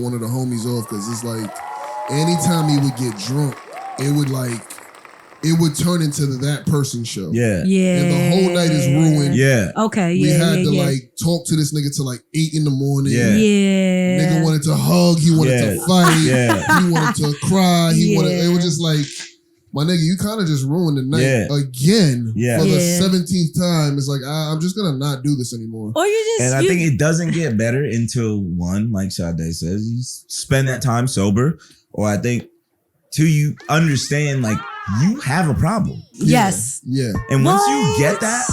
one of the homies off because it's like anytime he would get drunk, it would turn into that person's show. Yeah. And the whole night is ruined. Yeah. Okay. We had to like talk to this nigga till like 8 in the morning. Yeah. Nigga wanted to hug. He wanted to fight. He wanted to cry. It was just like, my nigga, you kind of just ruined the night again for the 17th time. It's like, I'm just going to not do this anymore. Or you just... And I think it doesn't get better until one, like Sade says, you spend that time sober. Or I think two, you understand like you have a problem. Yes. Yeah. And once you get that,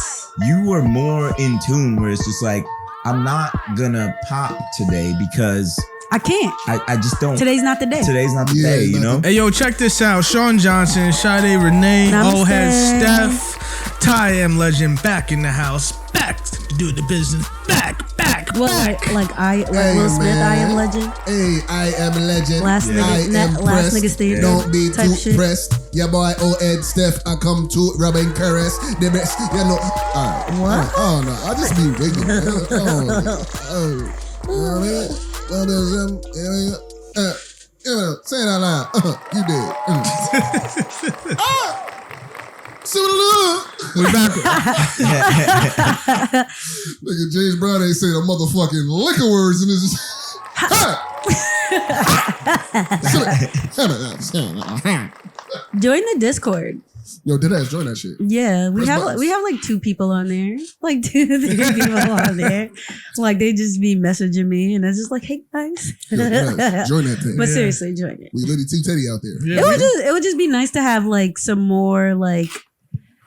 you are more in tune where it's just like, I'm not going to pop today because... I can't. I just don't. Today's not the day. Today's not the day, you know? Hey, yo, check this out. Sean Johnson, Sade Renee, Head Steph, Ty M Legend back in the house. Back to do the business. Back. What, like Will Smith, I Am Legend? Hey, I am legend. Last nigga stayed. Don't be too shit. pressed. Yeah, boy, Head Steph, I come to rub and caress. The best, you know. What? Oh, no. I just be wigging. You know what I mean? Say it out loud. You did. We're back. Nigga, James Brown ain't say the motherfucking liquor words in his. Join the Discord. Yo, deadass, join that shit. Yeah, we have like 2 people on there, like 2 to 3 people on there. Like they just be messaging me, and it's just like, hey guys, Join that thing. But seriously, join it. We literally Team Teddy out there. Yeah, It would just be nice to have like some more like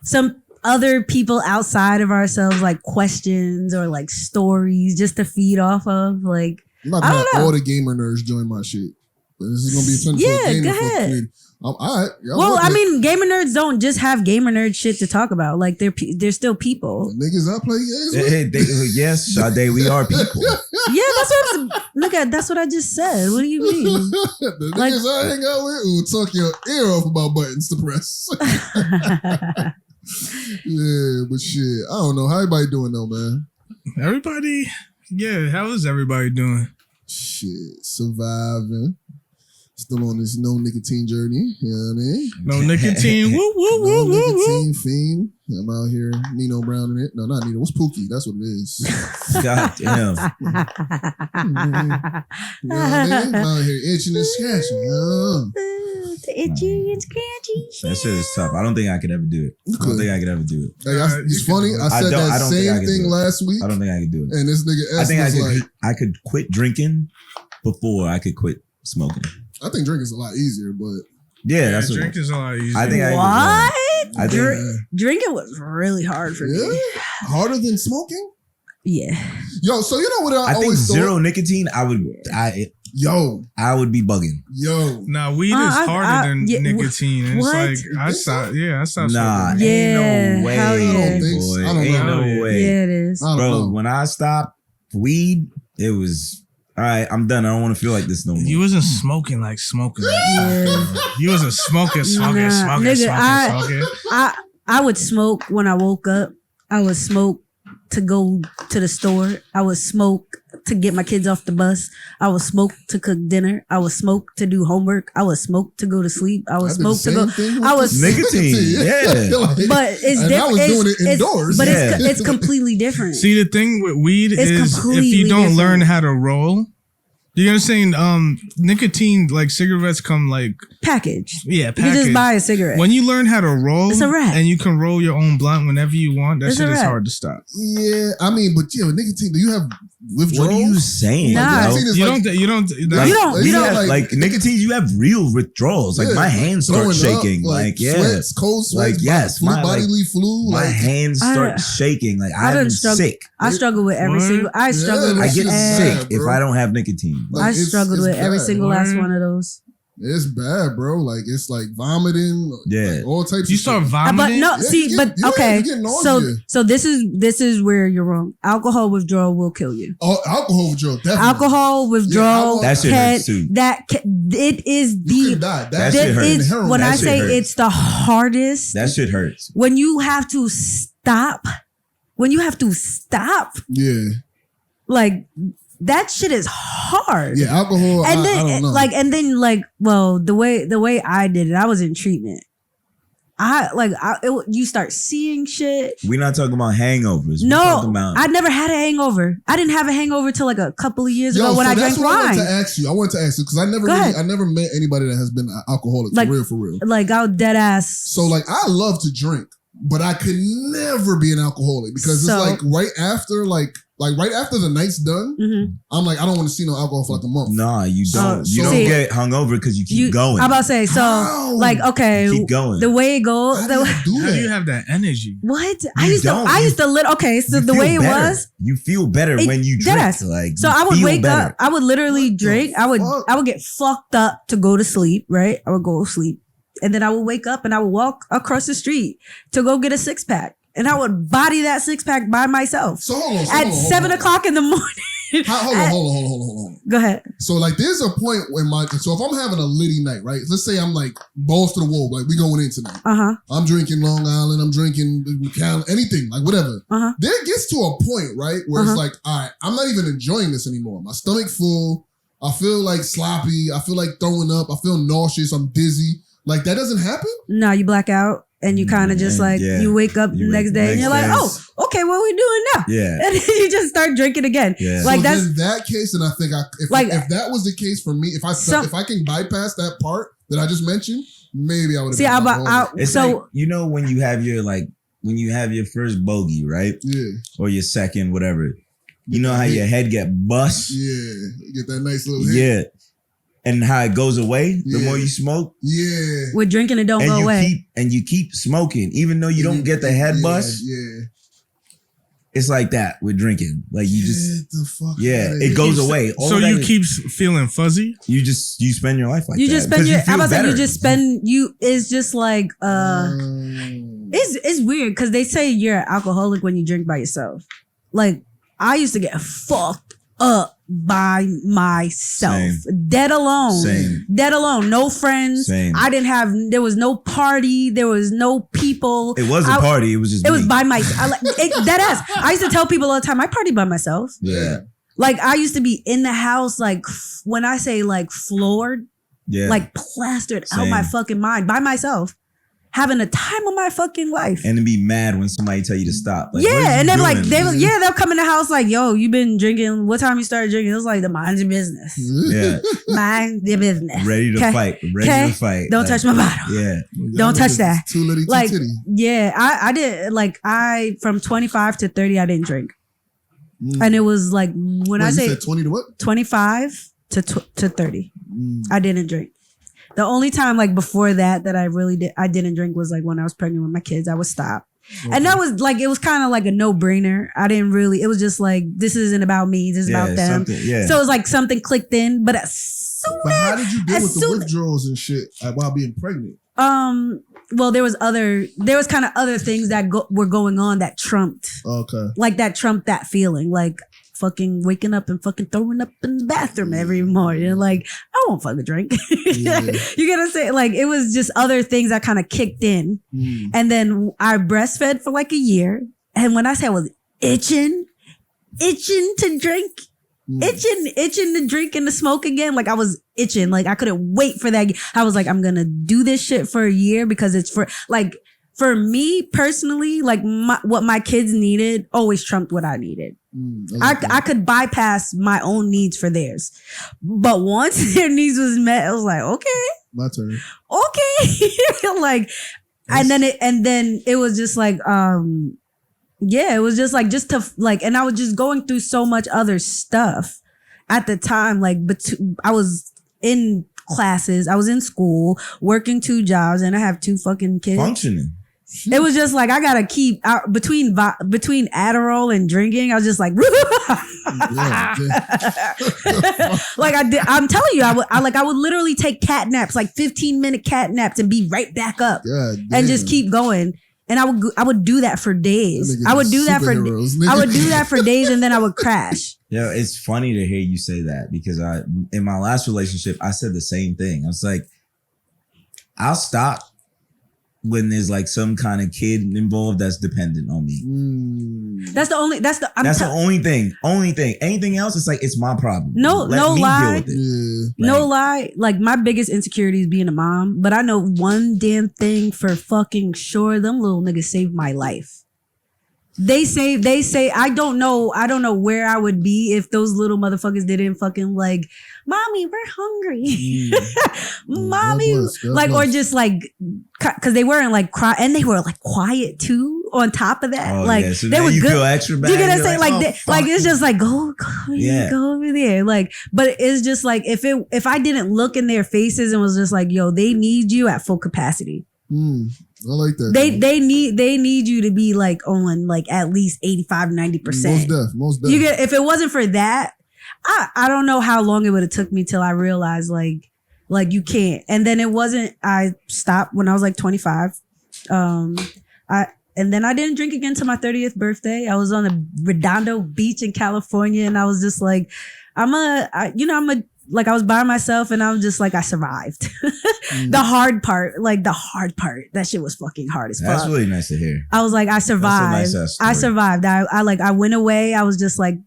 some other people outside of ourselves, like questions or like stories, just to feed off of. Like I'm about to have all the gamer nerds join my shit. This is gonna be a go ahead. All right. Well, I mean, gamer nerds don't just have gamer nerd shit to talk about. Like they're still people. The niggas I play games with. Yes, Sade, we are people. Yeah, that's what I just said. What do you mean? The niggas I hang out with will talk your ear off about buttons to press. Yeah, but shit, I don't know how everybody doing though, man. Everybody, how is everybody doing? Shit, surviving. Still on this no nicotine journey, you know what I mean? No nicotine, woo, woo, woo, no woo, nicotine woo. fiend. I'm out here, Nino Brown in it. No, not Nino. What's Pookie? That's what it is. God damn. You know what I mean? I'm out here itching and scratching. Itchy and scratchy. That shit is tough. I don't think I could ever do it. I don't think I could ever do it. Hey, it's funny. I said that same thing last week. I don't think I could do it. And this nigga S I could quit drinking before I could quit smoking. I think drinking's a lot easier, but that's what drinking is a lot easier. I think Drinking was really hard for me. Harder than smoking? Yeah. Yo, so you know what I think always zero nicotine, I would be bugging. Yo. Nah, weed is harder than nicotine. And what? it's like, I stopped Nah, smoking. ain't no way. Hell I don't think boy. so. I don't Ain't know. no way. Yeah, it is. Bro, when I stopped weed, it was, all right, I'm done. I don't want to feel like this no more. You wasn't smoking like smoking. Yeah. You wasn't smoking. Nigga, I would smoke when I woke up. I would smoke to go to the store. I would smoke to get my kids off the bus. I would smoke to cook dinner. I would smoke to do homework. I would smoke to go to sleep. I would smoke to go. I was nicotine. Yeah. But it's different. I was doing it indoors. But it's completely different. See, the thing with weed is if you don't learn how to roll, you understand? Nicotine, like cigarettes, come like packaged. Yeah, packaged. You can just buy a cigarette. When you learn how to roll, it's a wrap. And you can roll your own blunt whenever you want. That shit is hard to stop. Yeah, I mean, but nicotine. Do you have withdrawals? What are you saying? Nah, you don't. Like nicotine. You have real withdrawals. Like my hands start shaking. Sweats, cold sweats. My bodily flu. My hands start shaking. Like I'm sick. I struggle with every single. I get sick if I don't have nicotine. I struggled with every single last one of those. It's bad, bro. Like it's like vomiting. Like all types. You start vomiting. But no, okay. So this is where you're wrong. Alcohol withdrawal will kill you. Oh, alcohol withdrawal, definitely. Alcohol withdrawal. That shit hurts too. It is the. That shit hurts. When I say it's the hardest. That shit hurts. When you have to stop. Yeah. Like that shit is hard. Yeah, alcohol. And then, I don't know. Well, the way I did it, I was in treatment. You start seeing shit. We're not talking about hangovers. I never had a hangover. I didn't have a hangover till like a couple of years ago when I drank wine. I wanted to ask you because I never met anybody that has been alcoholic for real. Like I'll dead ass. So like I love to drink, but I could never be an alcoholic because it's like right after the night's done, I'm like, I don't want to see no alcohol for like a month. Nah, you don't. You don't get hungover because you keep going. I'm about to say, okay, keep going. The way it goes, how do you have that energy? What? I used to okay, so the way it was, you feel better when you drink. Like, so I would wake up, I would literally drink, I would get fucked up to go to sleep, right? I would go to sleep. And then I would wake up and I would walk across the street to go get a 6-pack. And I would body that 6-pack by myself. So hold on. At 7 o'clock in the morning. Hold on. Go ahead. So like there's a point when so if I'm having a litty night, right? Let's say I'm like balls to the wall, like we going in tonight. I'm drinking Long Island, I'm drinking anything, like whatever. There gets to a point, right, where it's like, all right, I'm not even enjoying this anymore. My stomach full. I feel like sloppy. I feel like throwing up. I feel nauseous. I'm dizzy. Like that doesn't happen? No, you black out and you kind of just like, you wake up the next day and you're like, oh, okay, what are we doing now? Yeah. And then you just start drinking again. Yeah. Like so in that case, and I think if that was the case for me, if I can bypass that part that I just mentioned, maybe I would have It's so like, you know, when you have your first bogey, right? Yeah. Or your second, whatever. You know how your head get bust? Yeah. You get that nice little hit. Yeah. And how it goes away the more you smoke. Yeah. With drinking, it don't go away. You keep smoking, even though you don't get the head bust. Yeah. It's like that with drinking. Like you just, it goes away. So you keep feeling fuzzy? You spend your life like that. You just spend it's just like, it's weird because they say you're an alcoholic when you drink by yourself. Like, I used to get fucked up by myself. Same. Dead alone. No friends. Same. There was no party. There was no people. It was a party. It was just was by myself. Dead ass. I used to tell people all the time, I party by myself. Yeah. Like I used to be in the house, like when I say like floored, like plastered out my fucking mind by myself. Having a time of my fucking life. And to be mad when somebody tell you to stop. Like, and then like they'll come in the house like, yo, you been drinking, what time you started drinking? It was like, mind your business. Yeah. Mind your business. Ready to fight. Ready to fight. Don't touch my bottle. Yeah. Don't touch that. Too litty, like, too titty. Yeah, I did from 25 to 30, I didn't drink. And it was like when I say said 20 to what? 25 to 30. I didn't drink. The only time like before that I didn't drink was like when I was pregnant with my kids. I would stop. Okay. And that was like, it was kind of like a no-brainer. it was just like, this isn't about me. This is about them. Yeah. So it was like something clicked in. But how did you deal with the withdrawals and shit while being pregnant? Well, there was kind of other things that were going on that trumped. Okay. Like that trumped that feeling. Like, fucking waking up and fucking throwing up in the bathroom every morning. Like, I won't fucking drink. Yeah. You gotta say, like, it was just other things that kind of kicked in. And then I breastfed for like a year. And when I say I was itching to drink, itching to drink and to smoke again. Like I was itching. Like I couldn't wait for that. I was like, I'm gonna do this shit for a year because it's for me personally, like what my kids needed always trumped what I needed. I could bypass my own needs for theirs. But once their needs was met, I was like, okay. My turn. Okay. Like, and then it was just like, it was just like, just to like, and I was just going through so much other stuff at the time. Like, but I was in classes, I was in school, working 2 jobs, and I have 2 fucking kids. Functioning. It was just like, I gotta keep out between Adderall and drinking. I was just like, like I'm telling you, I would literally take cat naps, like 15-minute cat naps, and be right back up and just keep going. And I would do that for days. I would do that for days, and then I would crash. Yeah, it's funny to hear you say that because in my last relationship, I said the same thing. I was like, I'll stop. when there's like some kind of kid involved that's dependent on me. That's the only thing. Only thing. Anything else, it's like it's my problem. No lie. Deal with it. Yeah. No lie. Like my biggest insecurity is being a mom, but I know one damn thing for fucking sure. Them little niggas saved my life. They say I don't know where I would be if those little motherfuckers didn't fucking like, mommy, we're hungry. Mommy, like, or just like, cause they weren't like cry, and they were like quiet too on top of that. Like, so they were good. Feel extra bad. You get what I'm saying? Like it's just like, go over there. Like, but it's just like, if I didn't look in their faces and was just like, yo, they need you at full capacity. I like that. They need you to be like on like at least 85-90%. Most def. You get, if it wasn't for that, I don't know how long it would have took me till I realized like you can't. And then it wasn't. I stopped when I was like 25. And then I didn't drink again till my 30th birthday. I was on a Redondo Beach in California, and I was just like, I was by myself, and I'm just like, I survived. The hard part, that shit was fucking hard as fuck. That's really nice to hear. I was like, I survived. I survived. I went away. I was just like,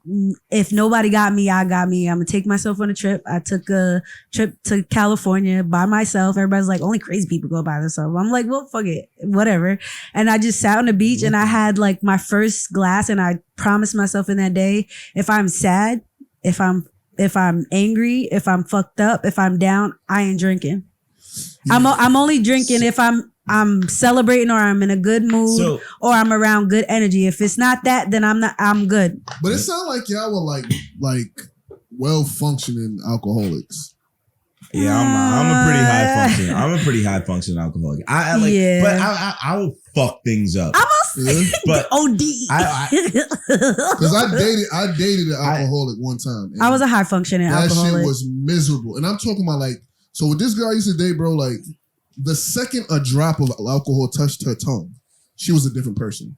if nobody got me, I got me. I'm gonna take myself on a trip. I took a trip to California by myself. Everybody's like, only crazy people go by themselves. I'm like, well, fuck it, whatever. And I just sat on the beach, and I had like my first glass, and I promised myself in that day, if I'm sad, if I'm angry, if I'm fucked up, if I'm down, I ain't drinking. I'm only drinking if I'm celebrating, or I'm in a good mood, or I'm around good energy. If it's not that, then I'm good. But it sounds like y'all were like well functioning alcoholics. Yeah, I'm a pretty high functioning alcoholic. But I will fuck things up. But OD. Because I dated an alcoholic one time. I was a high functioning alcoholic. That shit was miserable. And I'm talking about like, so with this girl I used to date, bro, like the second a drop of alcohol touched her tongue, she was a different person.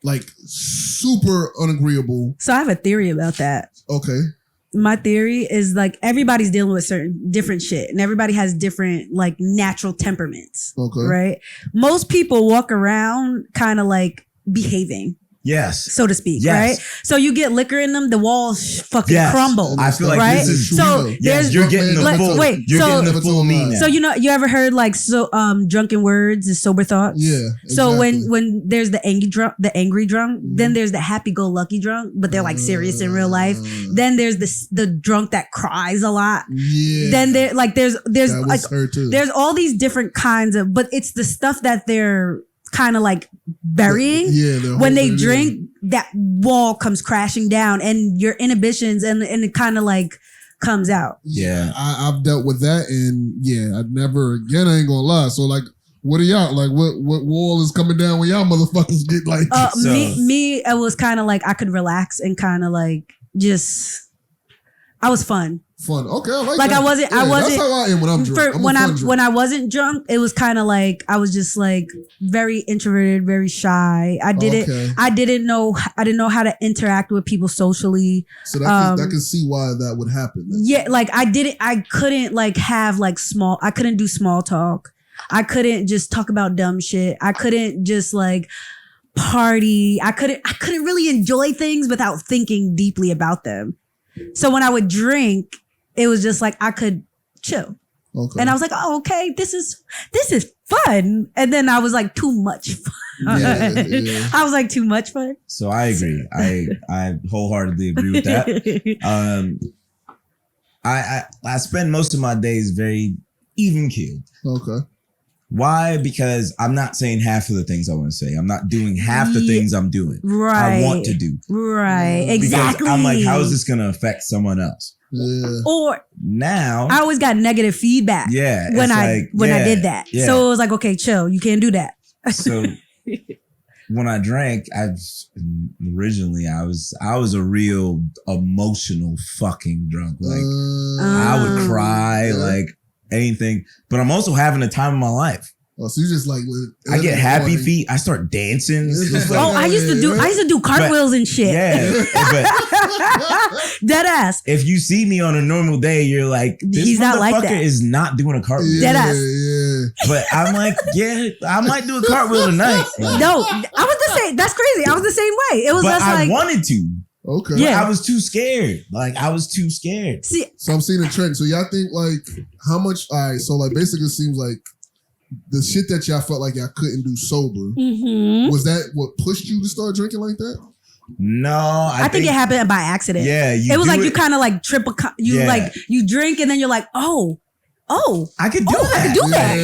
Like super unagreeable. So I have a theory about that. Okay. My theory is like everybody's dealing with certain different shit, and everybody has different like natural temperaments. Okay. Right? Most people walk around kind of like behaving. Yes. So to speak, right? So you get liquor in them, the walls fucking crumble. I feel like right? this is so you're getting the full meaning. So you ever heard like drunken words is sober thoughts? Yeah. Exactly. So when there's the angry drunk, then there's the happy-go-lucky drunk, but they're like serious in real life. Then there's the drunk that cries a lot. Yeah. Then there's like there's all these different kinds of, but it's the stuff that they're kind of like burying. When they drink, that wall comes crashing down, and your inhibitions and it kind of like comes out. Yeah, I've dealt with that, and I never again. I ain't gonna lie. So like, what are y'all like? What wall is coming down when y'all motherfuckers get like? Me, it was kind of like I could relax and kind of like I was fun. Okay, I like that. I wasn't. That's how I am when I'm drunk. When I wasn't drunk, it was kind of like I was just like very introverted, very shy. I didn't know how to interact with people socially. So I can see why that would happen. Yeah, like I couldn't like have like I couldn't do small talk. I couldn't just talk about dumb shit. I couldn't just like party. I couldn't really enjoy things without thinking deeply about them. So when I would drink, it was just like I could chill. Okay. And I was like, oh, okay, this is fun. And then I was like, too much fun. Yeah. I was like, too much fun. So I agree. I wholeheartedly agree with that. I spend most of my days very even keeled. Okay. Why? Because I'm not saying half of the things I want to say. I'm not doing half the things I'm doing. Right. I want to do. Right. Exactly. Because I'm like, how is this going to affect someone else? Yeah. Or now I always got negative feedback. Yeah. When I did that. Yeah. So it was like, okay, chill. You can't do that. So when I drank, originally I was a real emotional fucking drunk. Like I would cry like anything, but I'm also having the time of my life. Oh, so you just like I get happy feet. I start dancing. I used to do cartwheels and shit. Yeah, but dead ass. If you see me on a normal day, you're like, this He's motherfucker not like that. is not doing a cartwheel. Dead ass. Yeah. But I'm like, yeah, I might do a cartwheel tonight. Like, no, I was the same. That's crazy. I was the same way. It was but just I like wanted to. Okay. Yeah. I was too scared. See, so I'm seeing a trend. So y'all think like how much? All right. So like basically, it seems like the shit that y'all felt like y'all couldn't do sober. Was that what pushed you to start drinking like that? No, I think it happened by accident. Yeah, it was like you kind of like trip. Like you drink and then you're like, oh, I could do that. I could do that.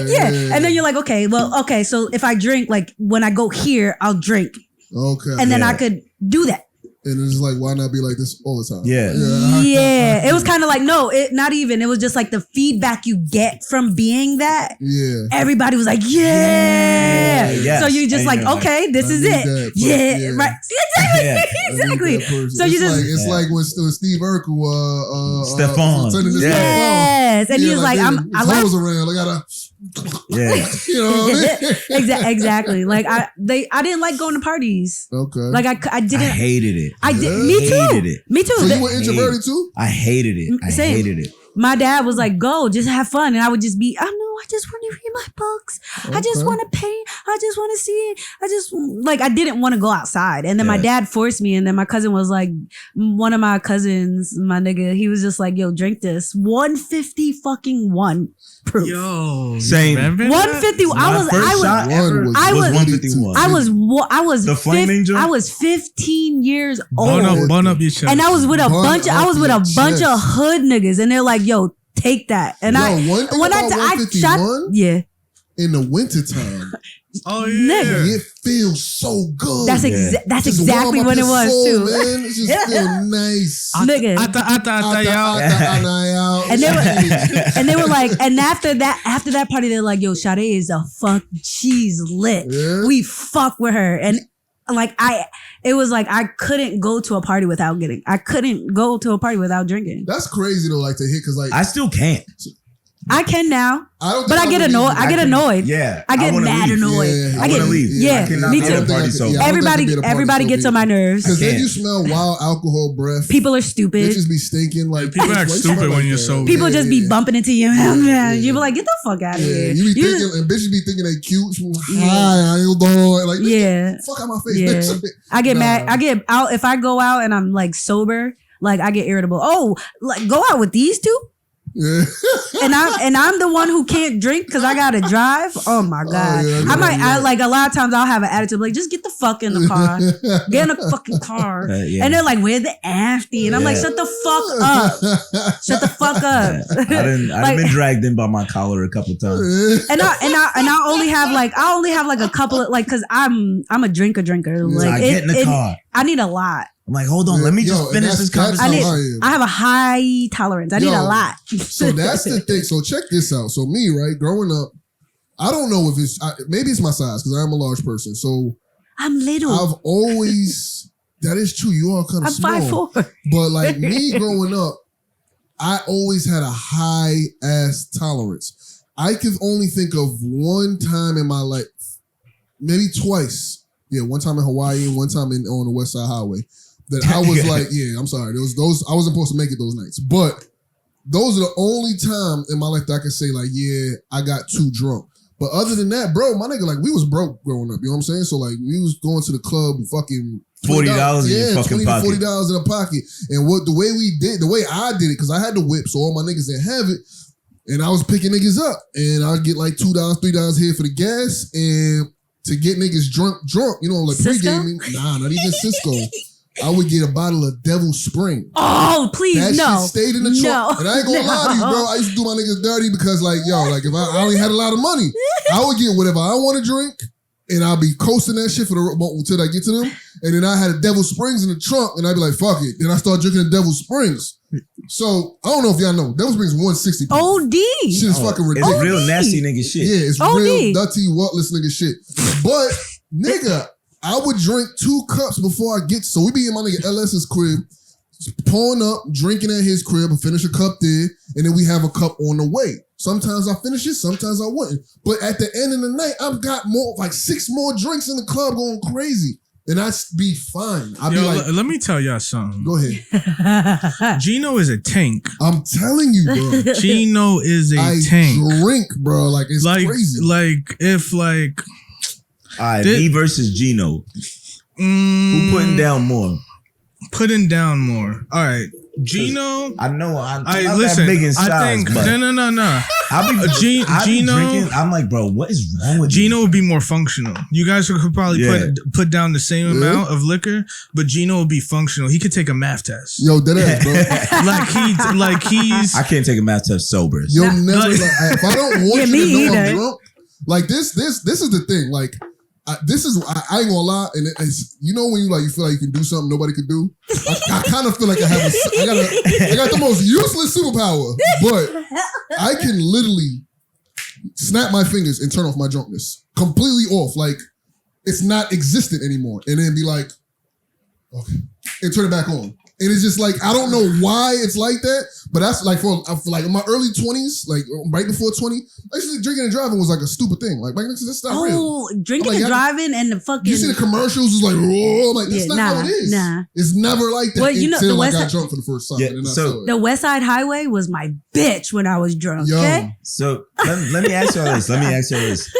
Yeah. And then you're like, okay. So if I drink, like when I go here, I'll drink. Okay. And then I could do that. And it's like, why not be like this all the time? Yeah. It was kind of like, not even. It was just like the feedback you get from being that. Yeah. Everybody was like, yeah. Yes. So you just like, okay, this is it. Right. Exactly. So you just. It's like when Steve Urkel, Stephon. Yes. And he was like, I like. Around. I gotta. Yeah. You know what I mean? Exactly. Like I didn't like going to parties. Okay. Like I didn't. I hated it. I did. Me too. Hated it. Me too. So you were introverted too? I hated it. I hated it. My dad was like, go, just have fun. And I would just be, I just want to read my books. Okay. I just want to paint. I just want to see it. I didn't want to go outside. And then my dad forced me. And then my cousin was like, one of my cousins, my nigga, he was just like, yo, drink this. 150 fucking one proof. Yo. Same. 150. I was the flaming joint? I was 15 years old. Bun up your chest. And I was with a bunch of hood niggas. And they're like, yo, take that. And I shot, in the wintertime. Oh yeah, nigga. It feels so good. That's exactly what it was too. Man. It just feels nice, nigga. And they were like, and after that party, they're like, yo, Sade is she's lit. Yeah. We fuck with her, and like it was like I couldn't go to a party without drinking. That's crazy though, like to hit because like I still can't. I can now, but I get annoyed. Yeah, I get mad annoyed. I get leave. Yeah, me too. Everybody gets on my nerves. Because then you smell wild alcohol breath. People are stupid. Bitches be stinking like people act stupid when you're sober. People just be bumping into you. You be like, get the fuck out of here. You be thinking, and bitches be thinking they cute. Hi, how you doing? Like, fuck out my face. I get mad. I get out if I go out and I'm like sober. Like I get irritable. Oh, like go out with these two. Yeah. and I'm the one who can't drink because I gotta drive. Oh my god! I like a lot of times I'll have an attitude like just get the fuck in the car, get in the fucking car, and they're like, "Where's the afty?" And I'm like, "Shut the fuck up, shut the fuck up." I've been dragged in by my collar a couple times, and I only have like a couple of like because I'm a drinker. Like I get in the car. I need a lot. I'm like, hold on, let me just finish this conversation. I have a high tolerance. I need a lot. So that's the thing. So check this out. So me, right, growing up, I don't know if maybe it's my size because I'm a large person. So I'm little. I've always, that is true. You are kind of small. I'm 5'4". But like me growing up, I always had a high ass tolerance. I can only think of one time in my life, maybe twice. Yeah, one time in Hawaii and one time on the West Side Highway. That I was like, I'm sorry. There was those. I wasn't supposed to make it those nights, but those are the only time in my life that I can say like, I got too drunk. But other than that, bro, my nigga, like we was broke growing up. You know what I'm saying? So like we was going to the club, fucking $40 in your fucking pocket. $20 to $40 in a pocket. And the way I did it, because I had the whip, so all my niggas didn't have it. And I was picking niggas up, and I'd get like $2, $3 here for the gas, and to get niggas drunk, you know, like pre-gaming. Nah, not even Cisco. I would get a bottle of Devil Spring. Oh, please, that no. shit stayed in the trunk. And I ain't gonna lie to you, bro. I used to do my niggas dirty because, like, if I only had a lot of money, I would get whatever I want to drink, and I'll be coasting that shit until I get to them. And then I had a Devil Springs in the trunk, and I'd be like, fuck it. Then I start drinking the Devil Springs. So, I don't know if y'all know. Devil Springs 160. OD. Shit is fucking ridiculous. It's real nasty nigga shit. Yeah, it's real dirty, whatless nigga shit. But, nigga, I would drink 2 cups before I get. So we be in my nigga LS's crib, pouring up, drinking at his crib, and finish a cup there, and then we have a cup on the way. Sometimes I finish it, sometimes I wouldn't. But at the end of the night, I've got like 6 more drinks in the club going crazy. And that's be fine. I'll be like, let me tell y'all something. Go ahead. Gino is a tank. I'm telling you, bro. Gino is a tank. I drink, bro. Like, it's crazy. Like, if like... All right, me versus Gino. Who putting down more? Putting down more. All right. Gino, I know. I'm not listen, that big in size, I think but no. I'll be Gino. Drinking, I'm like, bro, what is wrong with Gino you? would be more functional. You guys could probably put down the same amount of liquor, but Gino would be functional. He could take a math test. Yo, that ass, bro. he's. I can't take a math test sober. You'll never. If I don't want you to know either. I'm drunk, like this is the thing. Like. I ain't gonna lie, and it's, you know when you feel like you can do something nobody could do. I kind of feel like I got the most useless superpower, but I can literally snap my fingers and turn off my drunkenness completely off, like it's not existent anymore, and then be like, okay, and turn it back on. And it's just like, I don't know why it's like that, but that's like for like in my early 20s, like right before 20, actually drinking and driving was like a stupid thing. Like, that's not real. Drinking and driving and the fucking... You see the commercials, it's like, oh, like, that's not how it is. Nah. It's never like that until I got drunk for the first time. Yeah, so the West Side Highway was my bitch when I was drunk, okay? So let me ask y'all this.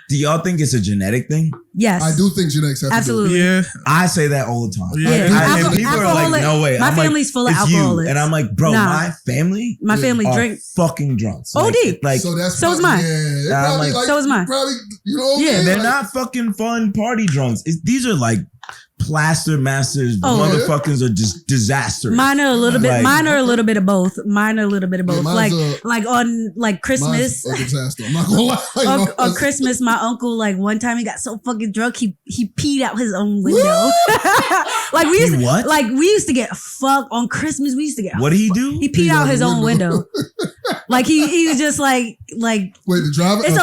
Do y'all think it's a genetic thing? Yes. I do think genetics have Absolutely. to do it. Yeah. I say that all the time. Yeah. And people are like, no way. My family's full of alcoholics. And I'm like, bro, my family drink fucking drunks. OD. Like, so is mine. Yeah, like, so is mine. Probably, you know, yeah, they're not fucking fun party drunks. These are like plaster masters. Motherfuckers are just disastrous. Mine are a little bit. Mine are a little bit of both. Yeah, like on like Christmas. A disaster. I'm not gonna lie. On Christmas, my uncle, like one time he got so fucking drunk he peed out his own window. Like we used to get fucked on Christmas. We used to get. What did he do? He peed out his own window. Like he was just like. Wait, the driver? It's a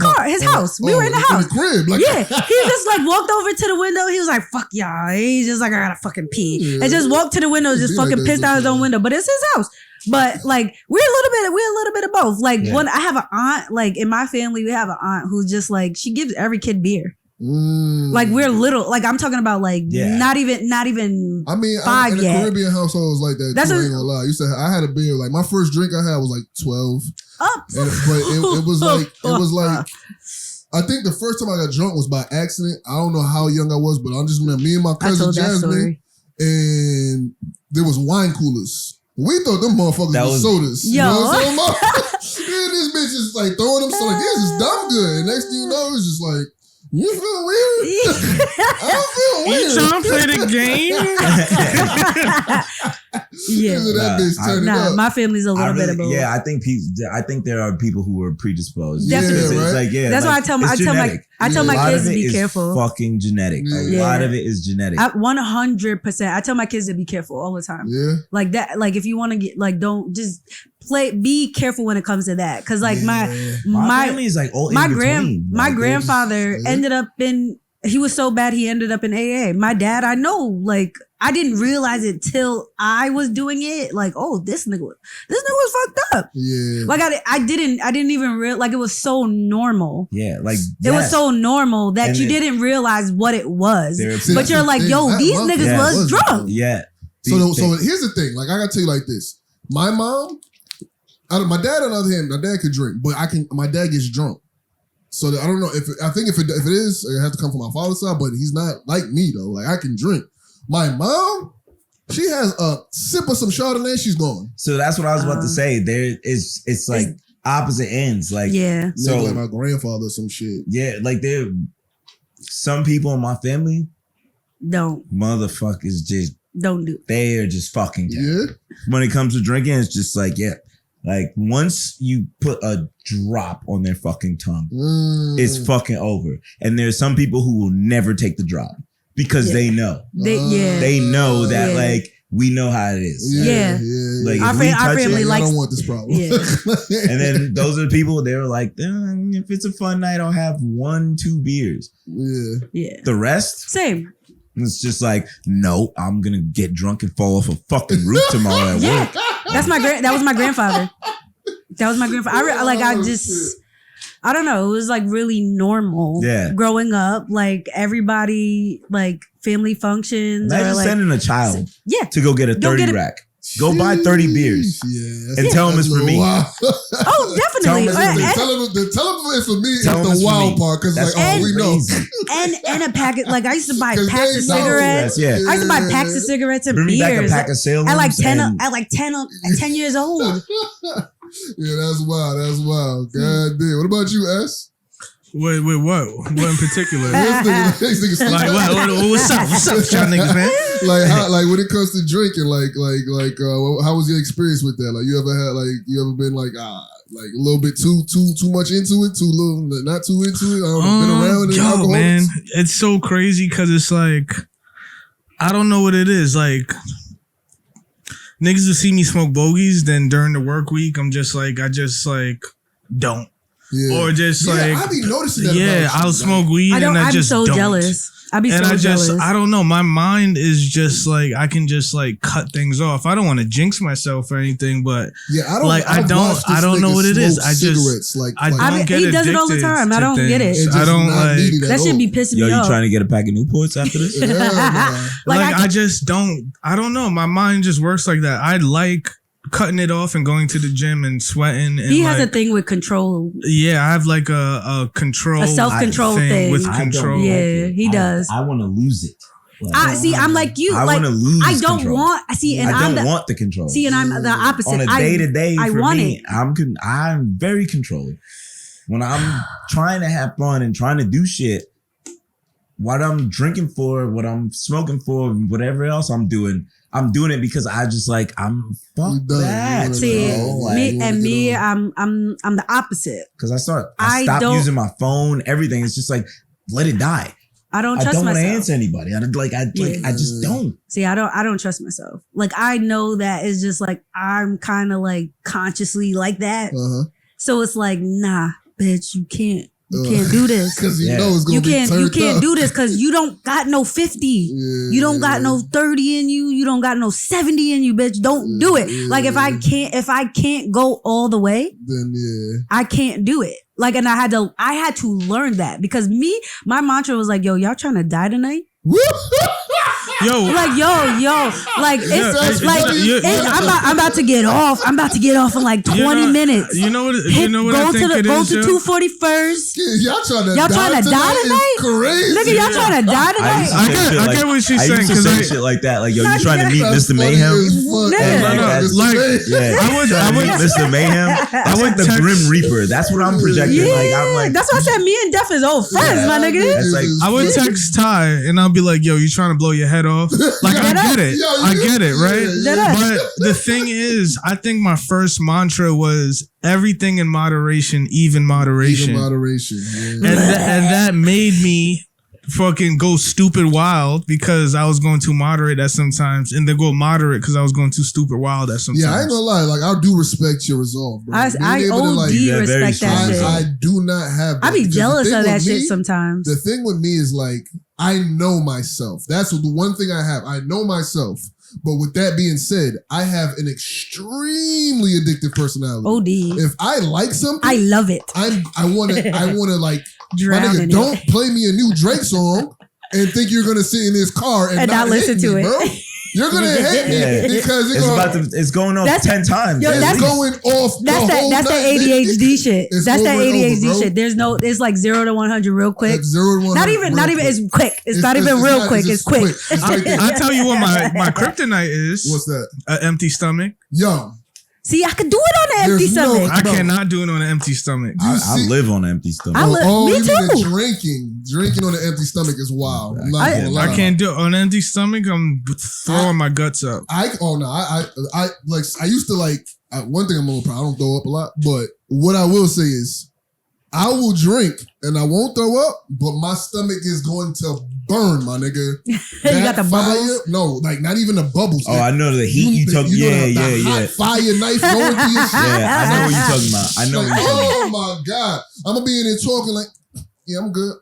car or his house. We were in the house. In the crib. Like, yeah, he just like walked over to the window. He was like, "Fuck y'all." He's just like, "I gotta fucking pee," and just walked to the window, just fucking pissed out his own window. But it's his house. But like we're a little bit of both. Like when I have an aunt, like in my family, we have an aunt who's just like she gives every kid beer. Like we're little, like I'm talking about like not even I mean, five in the yet. Caribbean households like that. That's I ain't gonna lie. I had a beer. Like my first drink I had was like 12. But it was like I think the first time I got drunk was by accident. I don't know how young I was, but I just remember me and my cousin Jasmine, and there was wine coolers. We thought them motherfuckers were sodas. Yo. You know what I'm saying? And this bitch is like throwing them, so like, this is dumb good. And next thing you know, it's just like, you feel weird? I don't feel weird. You trying to play the game? Yeah. That bitch turn it up. My family's a little bit of both. Yeah, I think there are people who are predisposed. Definitely. It's like, that's why I tell my kids to be careful. Fucking genetic. A lot of it is genetic. 100%. I tell my kids to be careful all the time. Yeah. Like that. Like if you want to get like, don't just be careful when it comes to that. Cause like my family is like all my grandfather ended up in. He was so bad he ended up in AA. My dad, I know, like I didn't realize it till I was doing it. Like, oh, this nigga was fucked up. Yeah. Like I didn't even realize. Like it was so normal. Yeah, like it was so normal that you didn't realize what it was. But you're like, yo, these niggas was drunk. Yeah. So here's the thing. Like I gotta tell you like this. My mom, my dad on the other hand, my dad could drink, but my dad gets drunk. So I don't know if it is, it has to come from my father's side, but he's not like me though. Like I can drink. My mom, she has a sip of some Chardonnay, she's gone. So that's what I was about to say. It's like opposite ends. Like so like my grandfather or some shit. Yeah, like some people in my family motherfuckers just don't do. They are just fucking terrible. When it comes to drinking, it's just like like once you put a drop on their fucking tongue, it's fucking over. And there's some people who will never take the drop because they know. They know that like we know how it is. Like our family likes. I don't want this problem. And then those are the people. They were like, if it's a fun night, I'll have 1-2 beers. Yeah. The rest, same. It's just like, no, I'm gonna get drunk and fall off a fucking roof tomorrow at work. That was my grandfather. That was my grandfather. I don't know. It was like really normal. Yeah. Growing up, like everybody, like family functions. Imagine or like sending a child yeah. to go get a 30 rack. Go buy 30 beers and tell them it's for me. Oh, definitely. Tell them it's for me. It's the wild part because like, we know. And a packet. Like I used to buy packs of cigarettes. Yeah. I used to buy packs of cigarettes and Bring me beers back a pack of sailors at like 10 years old. Yeah, that's wild. That's wild. God damn. What about you, S? Wait, what? What in particular? Like, what's up, y'all niggas, man? Like when it comes to drinking, how was your experience with that? Like, you ever been like a little bit too much into it, too little, not too into it? I don't know, been around it. Yo, man, it's so crazy because it's like, I don't know what it is. Like, niggas will see me smoke bogeys, then during the work week, I just don't. Yeah. Or just I be noticing that. Yeah, I'll smoke weed and I just don't. I'm so jealous. I be so jealous. I don't know. My mind is just like, I can just like cut things off. I don't want to jinx myself or anything, but I don't know what it is. I don't get he does it all the time. I don't get it. I don't like that should be pissing me off. Yo, you trying to get a pack of Newports after this? I just don't. I don't know. My mind just works like that. I like cutting it off and going to the gym and sweating. And he has a thing with control. Yeah, I have like a control, a self-control thing with control. Yeah, he does. I want to lose it. I'm like you. I want to lose. I don't control. want. I don't want the control. See, and I'm the opposite. On a day to day, I for want me, it. I'm very controlling. When I'm trying to have fun and trying to do shit, what I'm drinking for, what I'm smoking for, whatever else I'm doing it because I just like I'm fuck that. See, I'm the opposite. Because I stop using my phone. Everything. It's just like let it die. I don't trust myself. I don't want to answer anybody. I just don't. See, I don't trust myself. Like I know that it's just like I'm kind of like consciously like that. So it's like, nah, bitch, you can't do this because you know it's gonna be turned up. You can't do this because you don't got no 50. You don't got no 30 in you. You don't got no 70 in you, bitch. Don't do it. Like if I can't go all the way, then I can't do it. Like, and I had to learn that because my mantra was like, yo, y'all trying to die tonight? I'm about to get off. I'm about to get off in like 20 minutes. You know what? I think it is. Go to 241st. Y'all trying to die tonight? Crazy. Nigga, y'all trying to die tonight? I get what she's saying because I shit like that. Like, yo, you trying to meet Mr. Mayhem? I would Mr. Mayhem. That's like the Grim Reaper. That's what I'm projecting. Yeah, that's why I said me and Def is old friends, my nigga. I would text Ty and I'll be like, yo, you trying to blow your head off? Like, I get it, right? But the thing is, I think my first mantra was everything in moderation, even moderation. Even moderation. Yeah. And that made me fucking go stupid wild because I was going too moderate at sometimes, and then go moderate because I was going too stupid wild at sometimes. Yeah, I ain't gonna lie. Like, I do respect your resolve, bro. I OD respect that shit. I do not have that. I be jealous of that shit sometimes. The thing with me is like, I know myself. That's the one thing I have. I know myself. But with that being said, I have an extremely addictive personality. OD. If I like something, I love it. I wanna like drown in don't play me a new Drake song and think you're gonna sit in this car and not listen to it, bro. You're gonna hate me because it's going off 10 times. Yo, that's going off. That's that ADHD shit. That's that ADHD shit. It's like 0 to 100 real quick. 0 to 100. Not even. It's quick. It's not even real quick. It's quick. I tell you what my kryptonite is. What's that? An empty stomach. Yo. See, I could do it on an empty stomach. I cannot do it on an empty stomach. I live on an empty stomach. Me too. Drinking on an empty stomach is wild. I can't do it on an empty stomach. I'm throwing my guts up. I used to like. One thing I'm a little proud. I don't throw up a lot, but what I will say is, I will drink and I won't throw up, but my stomach is going to burn, my nigga. You got the bubbles? No, like not even the bubbles. Oh, I know the heat you took. Yeah. Hot fire knife going through your shit. Yeah, I know what you're talking about. I know what you're talking about. Oh my God. I'm going to be in there talking like, yeah, I'm good.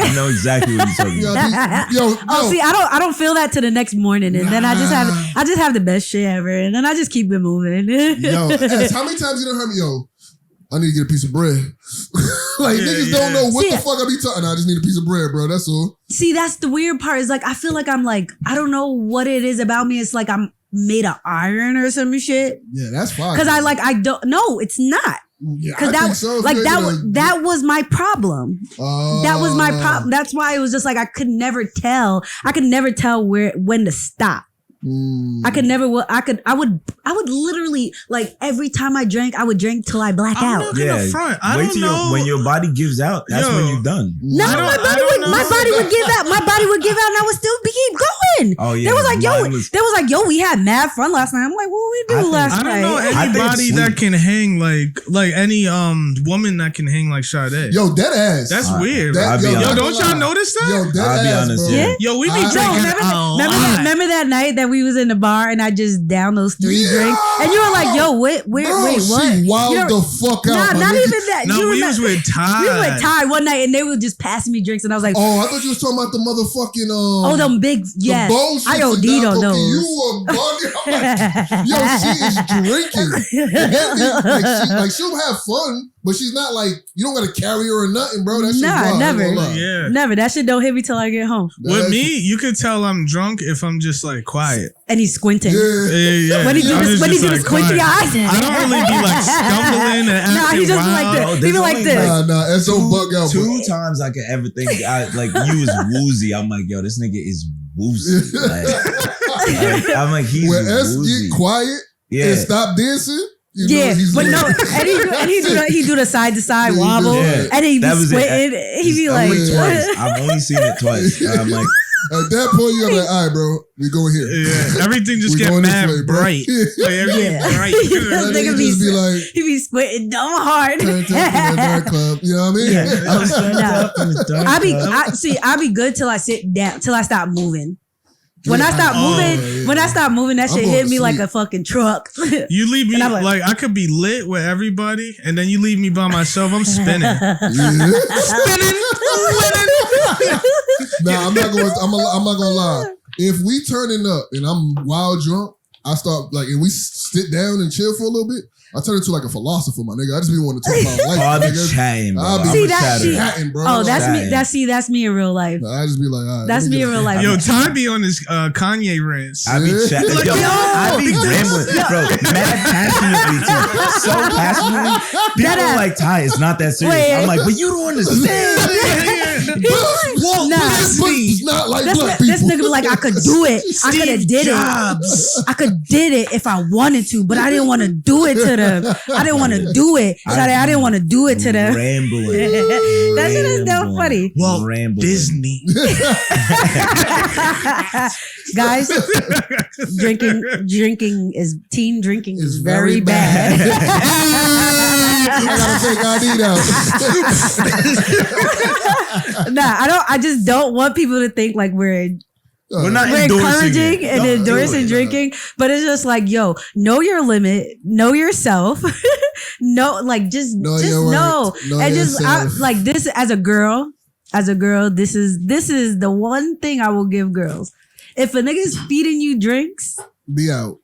I know exactly what you're talking about. Yo. See, I don't feel that till the next morning, and then I just have the best shit ever, and then I just keep it moving. Yo, how many times you done heard me? Yo, I need to get a piece of bread. Like, niggas don't know what the fuck I be talking. I just need a piece of bread, bro. That's all. See, that's the weird part. Is like, I feel like I'm like, I don't know what it is about me. It's like I'm made of iron or some shit. Yeah, that's fine. Because I don't, no, it's not. Because that was my problem. That was my problem. That's why it was just like, I could never tell when to stop. I would literally, like, every time I drank, I would drink till I black out. Wait till when your body gives out. That's when you're done. No, my body would give out. My body would give out, and I would still keep going. Oh yeah. They was like, yo, we had mad fun last night. I'm like, what we do last night? I don't know anybody that can hang like any woman that can hang like Sade. Yo, dead ass. That's weird. Yo, don't y'all notice that? Yo, dead I'll be ass, honest. bro. Yeah. Yo, we be drinking. Remember that night that we was in the bar and I just downed those 3 drinks, and you were like, "Yo, wait, what?" She wild the fuck out. Not even that. No, we was with Ty. We were with Ty one night, and they were just passing me drinks, and I was like, "Oh, I thought you was talking about the motherfucking them big, yes, I OD'd on those." You were bugging. I'm like, yo, she is drinking. Like she'll have fun, but she's not like, you don't gotta carry her or nothing, bro. That shit's wild. Never. Never. That shit don't hit me till I get home. With me, you could tell I'm drunk if I'm just like quiet. And he's squinting. Yeah. When he do this squinty eyes. I don't really be like stumbling and acting Nah, he just wild. like this. He be like this. Nah, that's so bug out. 2 times I could ever think like you was woozy. I'm like, yo, this nigga is woozy. I'm like, he's when woozy. S get quiet and stop dancing. But no, and he do the side to side wobble, and he be squinting. He be like, twice. I've only seen it twice. And I'm like, at that point, you're like, all right, bro, we going here. Yeah, everything just get mad bright. Like everything bright. Nigga he be squinting dumb hard. Turn to the dark club. You know what I mean? I was turned up in the dark club. I be good till I sit down, till I stop moving. When I stop moving, that shit hit me like a fucking truck. You leave me like I could be lit with everybody, and then you leave me by myself. I'm spinning, spinning, winning. Nah, I'm not gonna lie. If we turning up and I'm wild drunk, I start like, and we sit down and chill for a little bit. I turn into like a philosopher, my nigga. I just be wanting to talk about life. I'll be chatting, bro. Chatting, bro. Oh, that's me in real life. I just be like, all right. That's me in real life. Yo, Ty be on his Kanye rants. I be chatting. Like, I be rambling, bro. Mad passionately too. So passionately. People are like, Ty, it's not that serious. I'm like, but you don't understand. It's not like black people. This nigga be like, I could do it. I could have did it. I could did it if I wanted to, but I didn't want to do it to them. I didn't want to do it. I didn't want to do it to them. Rambling. That shit is so funny. Well, rambling. Disney. Guys, teen drinking is very bad. I gotta take ID out. Nah, I just don't want people to think like we're encouraging and endorsing drinking, but it's just like, yo, know your limit, know yourself, just know, and just like this as a girl, this is the one thing I will give girls. If a nigga's feeding you drinks, be out.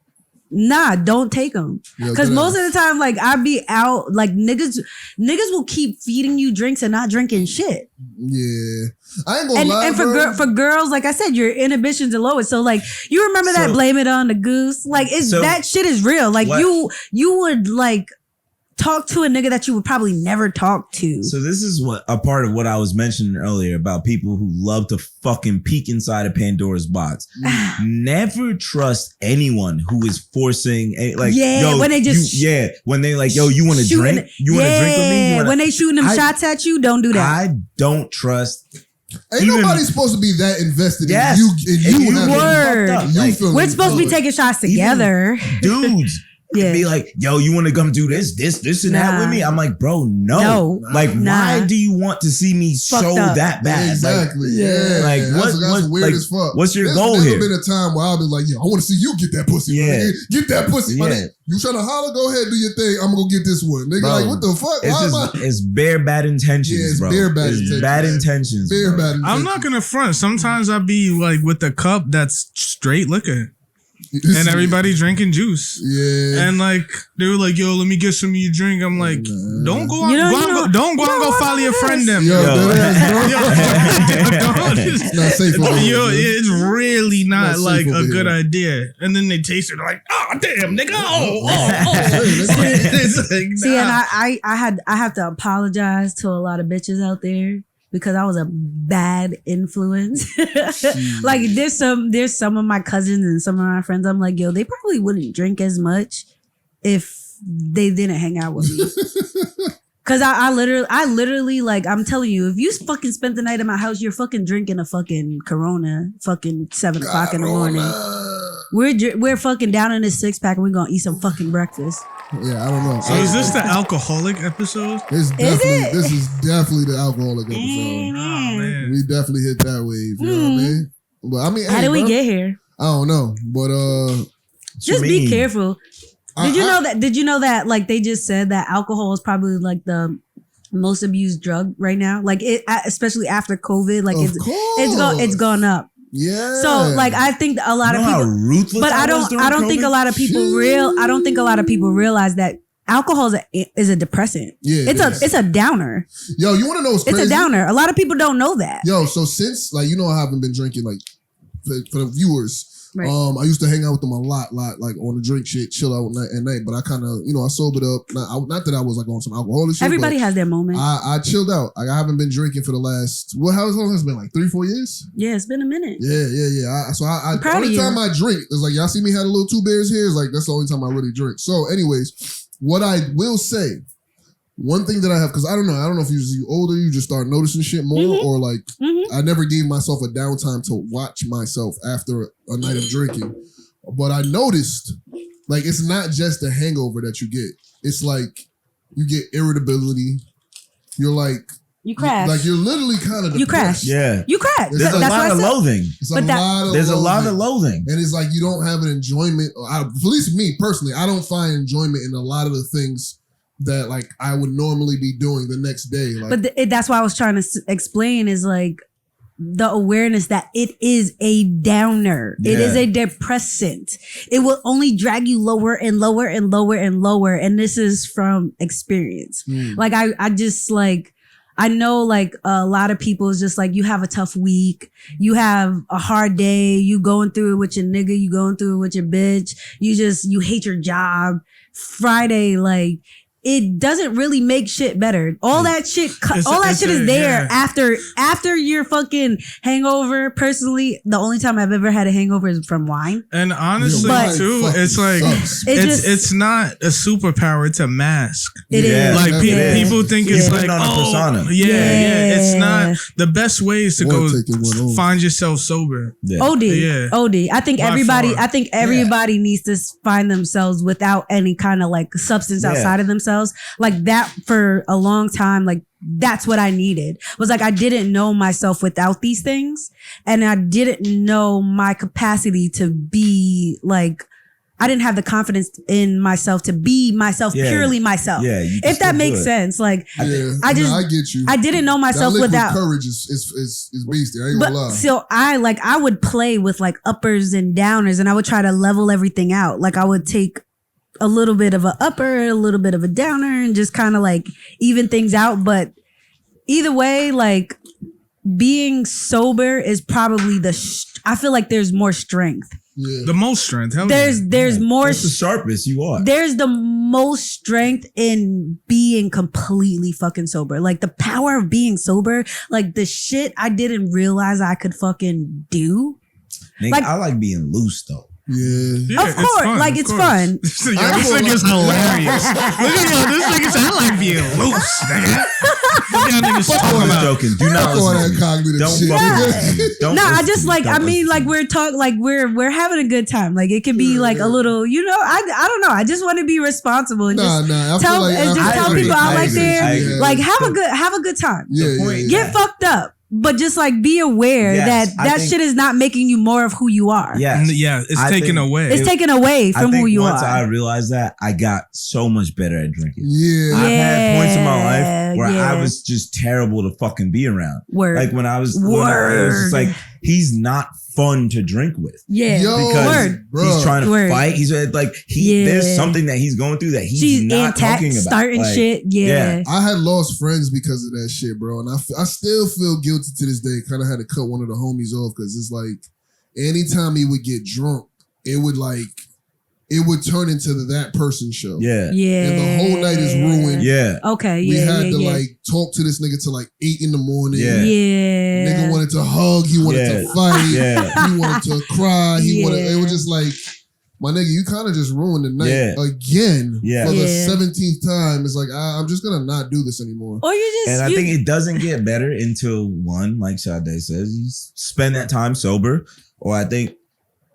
Nah, don't take them. Because most of the time, like, I be out, like, niggas will keep feeding you drinks and not drinking shit. Yeah. I ain't gonna lie, and bro. for girls, like I said, your inhibitions are lowest. So, like, you remember that blame it on the goose? Like, that shit is real. Like, you would, like, talk to a nigga that you would probably never talk to. So this is a part of what I was mentioning earlier about people who love to fucking peek inside of Pandora's box. Never trust anyone who is forcing when they just when they like, yo, you want to drink? You want to drink with me? When they shooting them shots at you, don't do that. I don't trust. Ain't nobody supposed to be that invested in you. We're supposed to be taking shots together. Dudes. Yeah. Be like, yo, you want to come do this and that with me? I'm like, bro, no. Like, why do you want to see me that bad? Exactly. Like, that's weird as fuck. What's your goal here? There's been a time where I'll be like, yo, I want to see you get that pussy. Yeah. Get that pussy. Yeah. You trying to holler? Go ahead, do your thing. I'm going to go get this one. Nigga, like, what the fuck? It's bare bad intentions, bro. Bare bad intentions. Bad intentions. Bare bad intentions. I'm not going to front. Sometimes I be like with a cup that's straight liquor. and everybody drinking juice. Yeah. And like they were like, "Yo, let me get some of your drink." I'm like, "Don't go out, don't go and go follow your friend them." It's not safe over here. It's really not like a good idea. And then they taste it like, "Oh damn, nigga!" See, and I have to apologize to a lot of bitches out there because I was a bad influence. Like there's some of my cousins and some of my friends. I'm like, yo, they probably wouldn't drink as much if they didn't hang out with me. Cause I literally like, I'm telling you, if you fucking spent the night at my house, you're fucking drinking a fucking Corona, fucking 7 o'clock in the morning. We're fucking down in this 6-pack and we're gonna eat some fucking breakfast. Yeah, I don't know. So is this the alcoholic episode? This is definitely the alcoholic episode. Oh, man. We definitely hit that wave. You know what I mean? But I mean, how did we get here? I don't know, but just be careful. Did you know that like they just said that alcohol is probably like the most abused drug right now? Like it, especially after COVID, like it's gone up. Yeah. So like I think a lot of people, but I don't think a lot of people realize that alcohol is a depressant. Yeah, it's a downer. Yo, you want to know what's crazy? It's a downer. A lot of people don't know that. Yo, so since like I haven't been drinking like for the viewers. Right. I used to hang out with them a lot, like on the drink shit, chill out at night. But I kind of, I sobered up. Not that I was like on some alcoholic shit. Everybody has their moment. I chilled out. Like, I haven't been drinking for the last, how long has it been? Like 3-4 years? Yeah, it's been a minute. Yeah. The only time I drink is like, y'all see me had a little 2 beers here. It's like, that's the only time I really drink. So anyways, what I will say, one thing that I have, because I don't know if you older, you just start noticing shit more, or like, I never gave myself a downtime to watch myself after a night of drinking. But I noticed, like, it's not just a hangover that you get. It's like, you get irritability. You're like, you crash. Like, you're literally kind of depressed. You crash. Yeah. You crash. There's a lot of loathing. There's a lot of loathing. And it's like, you don't have an enjoyment. At least me, personally, I don't find enjoyment in a lot of the things that like I would normally be doing the next day. Like, but that's why I was trying to explain is like the awareness that it is a downer. Yeah. It is a depressant. It will only drag you lower and lower and lower and lower. And this is from experience. Like I just like, I know like a lot of people is just like, you have a tough week. You have a hard day. You going through it with your nigga. You going through it with your bitch. You hate your job. Friday, like, it doesn't really make shit better. All that shit is there after your fucking hangover. Personally, the only time I've ever had a hangover is from wine. And honestly, too, it's like it's not a superpower to mask. It is like people think it's like persona. Yeah. It's not. The best way is to go find yourself sober. Yeah. OD. I think everybody needs to find themselves without any kind of like substance outside of themselves. Like that for a long time, like that's what I needed. Was like I didn't know myself without these things, and I didn't know my capacity to be like, I didn't have the confidence in myself to be myself, purely myself. Yeah, if that makes sense. Like I get you. I didn't know myself without courage is beastie. I ain't gonna lie. So I would play with like uppers and downers, and I would try to level everything out. Like I would take a little bit of a upper, a little bit of a downer, and just kind of like even things out. But either way, like being sober is probably I feel like there's more strength. Yeah. The most strength. There's more. That's the sharpest you are. There's the most strength in being completely fucking sober. Like the power of being sober, like the shit I didn't realize I could fucking do. Nigga, like, I like being loose though. Yeah, of course. Fun, like it's fun. This nigga's hilarious. Look at this nigga. I like being loose, nigga. I'm joking. Do not listen. Don't. I just like. I mean, like we're talking. Like we're having a good time. Like it could be like a little. I don't know. I just want to be responsible and just tell people out like there. Like have a good time. Get fucked up. But just like be aware that shit is not making you more of who you are. Yeah, it's taken away. It's taken away from who you are. Once I realized that, I got so much better at drinking. Yeah, I've had points in my life where I was just terrible to fucking be around. Word. Like when I was, it was just like he's not fun to drink with. Yeah. Because he's trying to fight. He's like, there's something that he's going through that he's not talking about. Starting shit. Yeah. I had lost friends because of that shit, bro. And I still feel guilty to this day. Kind of had to cut one of the homies off because it's like, anytime he would get drunk, it would turn into that person's show. Yeah. Yeah. And the whole night is ruined. Yeah. Okay. We had to like talk to this nigga till like 8 in the morning. Yeah. Yeah. Nigga wanted to hug. He wanted to fight. Yeah. He wanted to cry. It was just like, my nigga, you kind of just ruined the night again for the 17th time. It's like, I'm just going to not do this anymore. Or you just... And I think it doesn't get better until one, like Sade says, you spend that time sober. Or I think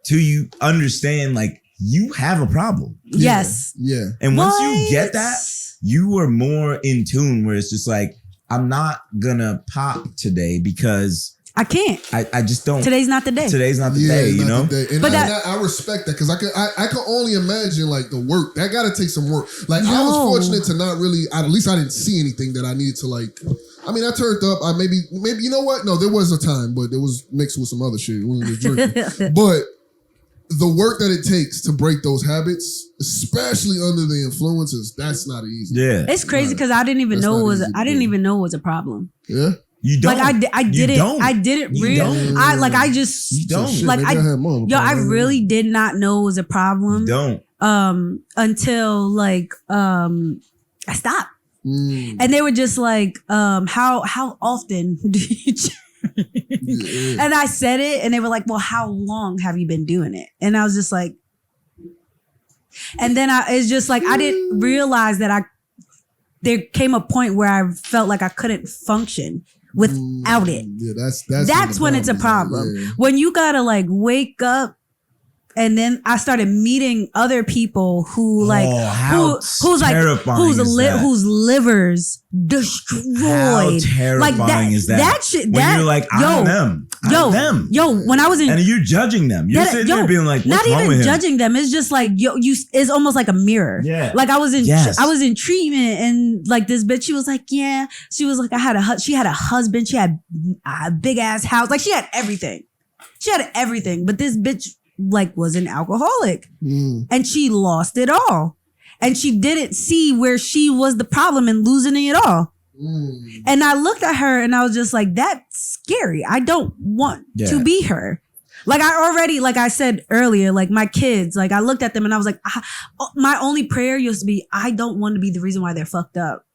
two, you understand like you have a problem. Yes. Yeah. And once you get that, you are more in tune where it's just like, I'm not gonna pop today because I can't. I just don't. Today's not the day. Today's not the day, you know? And but I respect that because I can only imagine like the work. That gotta take some work. Like I was fortunate to not really, at least I didn't see anything that I needed to like. I mean, I turned up. I maybe you know what? No, there was a time, but it was mixed with some other shit. It wasn't just drinking. But the work that it takes to break those habits, especially under the influences, that's not easy. Yeah, it's crazy because I didn't even know it was. I didn't even know it was a problem. Yeah. You don't. Like I didn't really. I just. You don't. Like I really did not know it was a problem. You don't. Until like I stopped. And they were just like, how often do you And I said it and they were like, well, how long have you been doing it? And I was just like, and then it's just like, I didn't realize that there came a point where I felt like I couldn't function without it. Yeah, that's when it's a problem. Yeah. When you gotta like wake up. And then I started meeting other people who like whose livers destroyed. How terrifying like is that? That shit. When you're like, I'm them. When I was in, and you're judging them. You're sitting there being like, what's wrong with him? Not even judging them. It's just like it's almost like a mirror. Yeah. Like I was in treatment, and like this bitch, she was like, yeah. She was like, she had a husband. She had a big ass house. Like she had everything. But this bitch like was an alcoholic and she lost it all and she didn't see where she was the problem and losing it all. And I looked at her and I was just like, that's scary. I don't want to be her. Like I already, like I said earlier, like my kids, like I looked at them and I was like, my only prayer used to be, I don't want to be the reason why they're fucked up.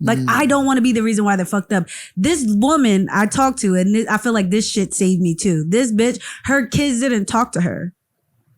Like, I don't want to be the reason why they're fucked up. This woman I talked to, and I feel like this shit saved me too. This bitch, her kids didn't talk to her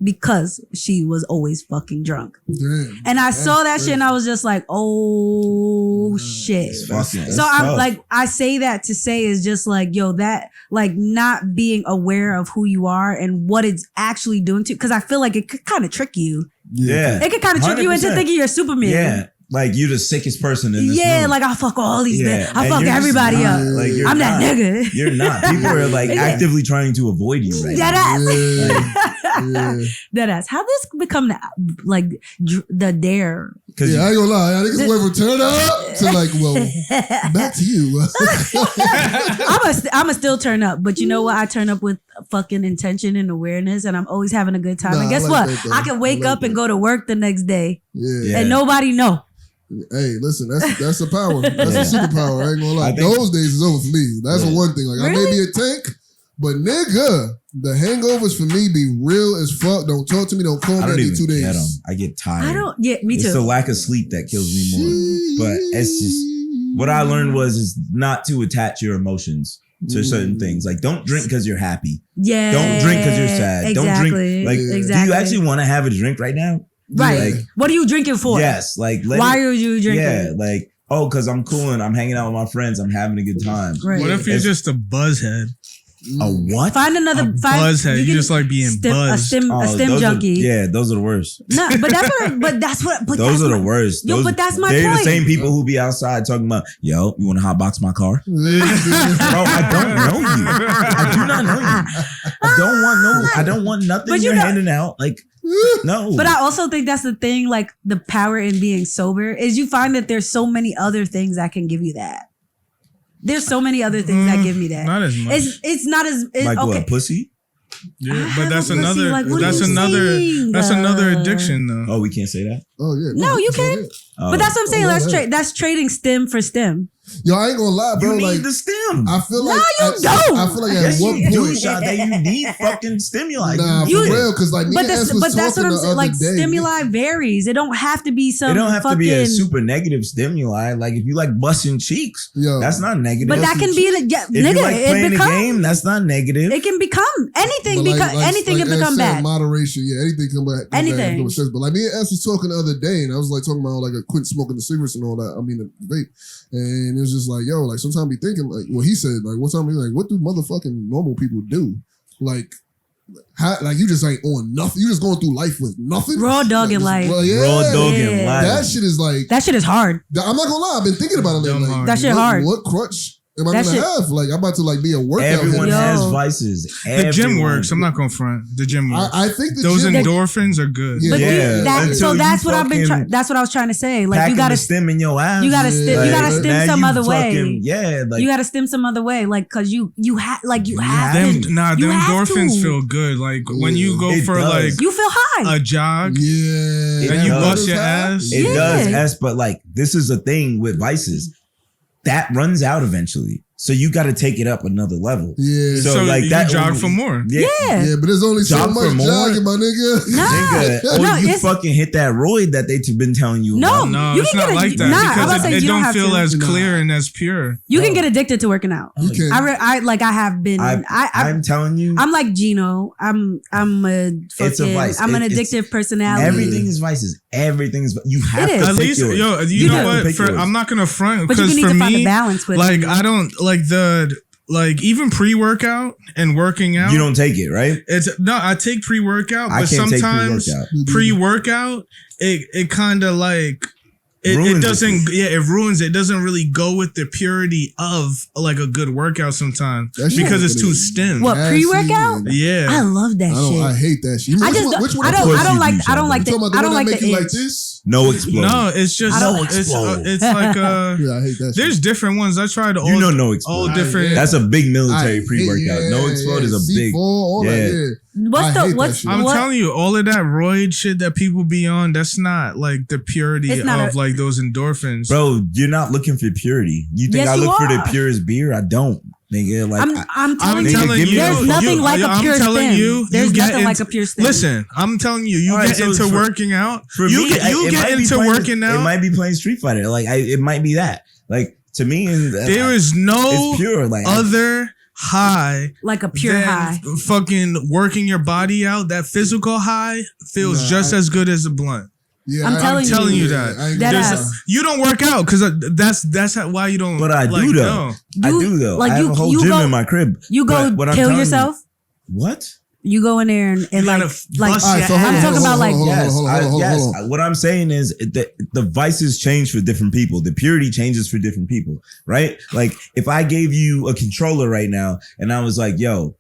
because she was always fucking drunk. Damn, and I saw that shit and I was just like, oh shit. So I'm like, I say that to say is just like, yo, that like not being aware of who you are and what it's actually doing to, because I feel like it could kind of trick you. Yeah. It could kind of trick you into thinking you're Superman. Yeah. Like you're the sickest person in this room. Like I fuck all these men. I fuck everybody up. Like, I'm that nigga. You're not. People are like actively trying to avoid you right now. That ass. How this become the dare? Yeah, I ain't gonna lie. I niggas went from turn up to like, well, back to you. I'ma still turn up, but you know what? I turn up with fucking intention and awareness, and I'm always having a good time. And guess what? I can wake up and go to work the next day, and nobody know. Hey, listen, that's a power. That's a superpower. I ain't gonna lie. Those days is over for me. That's the one thing. Like I may be a tank, but nigga, the hangovers for me be real as fuck. Don't talk to me. Don't call me every 2 days. I get tired. I don't. Yeah, me too. It's the lack of sleep that kills me more. But it's just what I learned is not to attach your emotions to certain things. Like don't drink because you're happy. Yeah. Don't drink because you're sad. Exactly. Don't drink. Like, do you actually want to have a drink right now? Right. Like, what are you drinking for? Yes. Like, why are you drinking? Yeah. Like, because I'm cool and I'm hanging out with my friends. I'm having a good time. Right. What if you're just a buzzhead? A what? Find another buzzhead. You just like being buzzed. A stem junkie. Those are the worst. No, but that's what. Those are the worst. But that's my point. They're the same people who be outside talking about, yo, you want to hotbox my car? Bro, I don't know you. I do not know you. I don't want nothing you're handing out. Like, no. But I also think that's the thing. Like the power in being sober is you find that there's so many other things that can give you that. There's so many other things that give me that. Not as much. It's not as like okay. what, pussy? Yeah, but that's another. Like, that's another addiction, though. Oh, we can't say that. Oh yeah. No, you can. But that's what I'm saying. That's trading stim for stim. Yo, I ain't gonna lie, bro. You need like the stim. I feel like you don't. I feel like at Yes, one you point, do, Sade. You need fucking stimuli. Nah, for real, because like me But and S was that's what talking I'm the saying. other Like day. stimuli varies. It don't have to be some. It don't have fucking, to be a super negative stimuli. Like if you like busting cheeks, Yo. that's not negative. But that can be if nigga. you like playing It a game, that's not negative. It can become anything. But Anything can become said, bad. Moderation, yeah, anything can be Anything. bad. But like me and S was talking the other day, and I was like talking about like a quit smoking the cigarettes and all that. I mean the vape, and it was just like, yo, like sometimes be thinking like, well, he said like, one time he like, what do motherfucking normal people do? Like, how, like you just ain't on nothing. You just going through life with nothing. Raw dogging life. Well, yeah, Raw dogging life. That shit is like. That shit is hard. I'm not gonna lie. I've been thinking about it lately. Like, that shit hard. What crutch am I gonna have? Like I'm about to like be a workout. Everyone head. has vices. The gym works. I'm not gonna front. The gym works. I think those gym endorphins are good. But Until that's you what I've been. fucking That's what I was trying to say. Like you gotta stem in your ass. You gotta stem. You gotta stem some other way. Yeah, like you gotta stem some other way. Like cause you have them. to. Nah, you them have endorphins to. feel good. Like when you go for like you feel high. a jog. Yeah, and you bust your ass. It does, but like this is a thing with vices that runs out eventually. So you got to take it up another level. Yeah. So like you that jog for more. Yeah. But there's only so Jog much for more? jogging, my nigga. No, you fucking hit that roid that they've been telling you about. No, you it's can not get like that because it don't feel as clear and as pure. You can get addicted to working out. You can. I have been. I'm telling you. I'm like Gino. I'm a fucking. It's a vice. I'm an addictive personality. Everything is vices. Everything is. You have to at least yours. yo. You know what? I'm not gonna front but you because need for to me, find a balance with like it. I don't like like even pre-workout and working out. You don't take it, right? I take pre-workout, I but can't take sometimes pre-workout it kind of like it doesn't it ruins it. It doesn't really go with the purity of like a good workout sometimes because it's too stem. What pre-workout? Yeah, I love that shit. I hate that shit. I don't like the like this. No explode. No, it's just it's like yeah, I hate that shit. There's different ones. I tried all no explode. all different. That's a big military pre-workout. No explode is a big. I'm telling you, all of that roid shit that people be on, that's not like the purity of like those endorphins. Bro, you're not looking for purity. You think I look for the purest beer? I don't. Nigga, like I'm telling you, there's nothing like a pure stem. There's nothing like a pure stem. Listen, I'm telling you, you get into working out. You get into working out. It might be playing Street Fighter. Like it might be that. Like to me, there is no it's pure. Like other high, like a pure high. Fucking working your body out. That physical high feels just as good as a blunt. Yeah, I'm telling you that. You don't work out because that's why you don't. But I do though. I do though. Like I have a whole gym in my crib. You go kill yourself. What? You go in there and like I'm talking about like yes. What I'm saying is the vices change for different people. The purity changes for different people, right? Like if I gave you a controller right now and I was like, yo,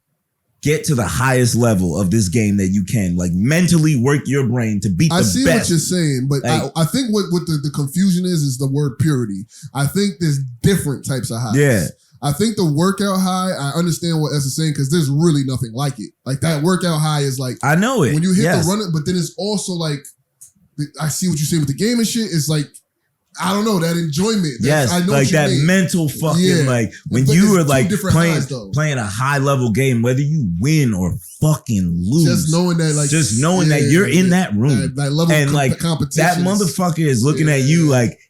get to the highest level of this game that you can. Like mentally work your brain to beat the best. I see what you're saying, but like, I think what the confusion is the word purity. I think there's different types of highs. Yeah. I think the workout high, I understand what S is saying because there's really nothing like it. Like that workout high is like, I know it. When you hit the run, but then it's also like, I see what you're saying with the game and shit. It's like, I don't know, that enjoyment. Yes, I know like that mental fucking like when you were like playing a high level game, whether you win or fucking lose, just knowing that that you're in that room, that level and of like that motherfucker is looking at you like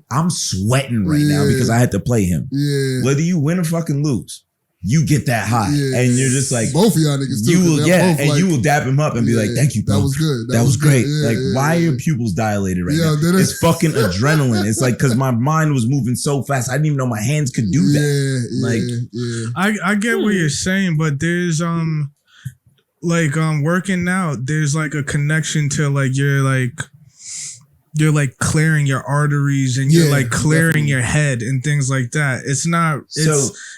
I'm sweating right now because I had to play him. Yeah, whether you win or fucking lose. You get that high, and you're just like both of y'all niggas. You will, you will dap him up and be like, "Thank you, bro. That was good. That was great." Why are your pupils dilated right now? It's fucking adrenaline. It's like because my mind was moving so fast, I didn't even know my hands could do that. I get what you're saying, but there's working out. There's like a connection to like you're like clearing your arteries and you're like clearing your head and things like that. It's not.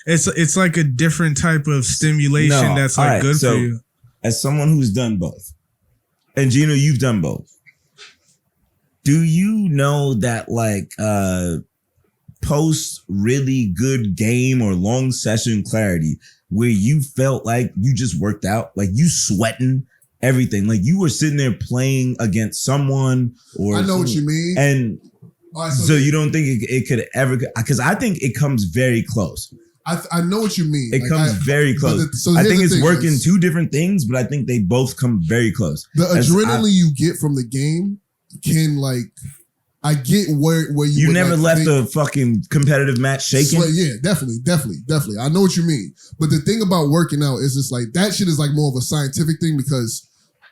It's like a different type of stimulation that's like good for you. As someone who's done both, and Gino, you've done both. Do you know that like post really good game or long session clarity where you felt like you just worked out, like you sweating everything, like you were sitting there playing against someone or I know what you mean. And so you don't think it could ever, because I think it comes very close. I know what you mean. It comes very close. I think it's working two different things, but I think they both come very close. The adrenaline you get from the game can, like, I get where you never left a fucking competitive match shaking. Yeah, definitely. I know what you mean. But the thing about working out is just like that shit is like more of a scientific thing, because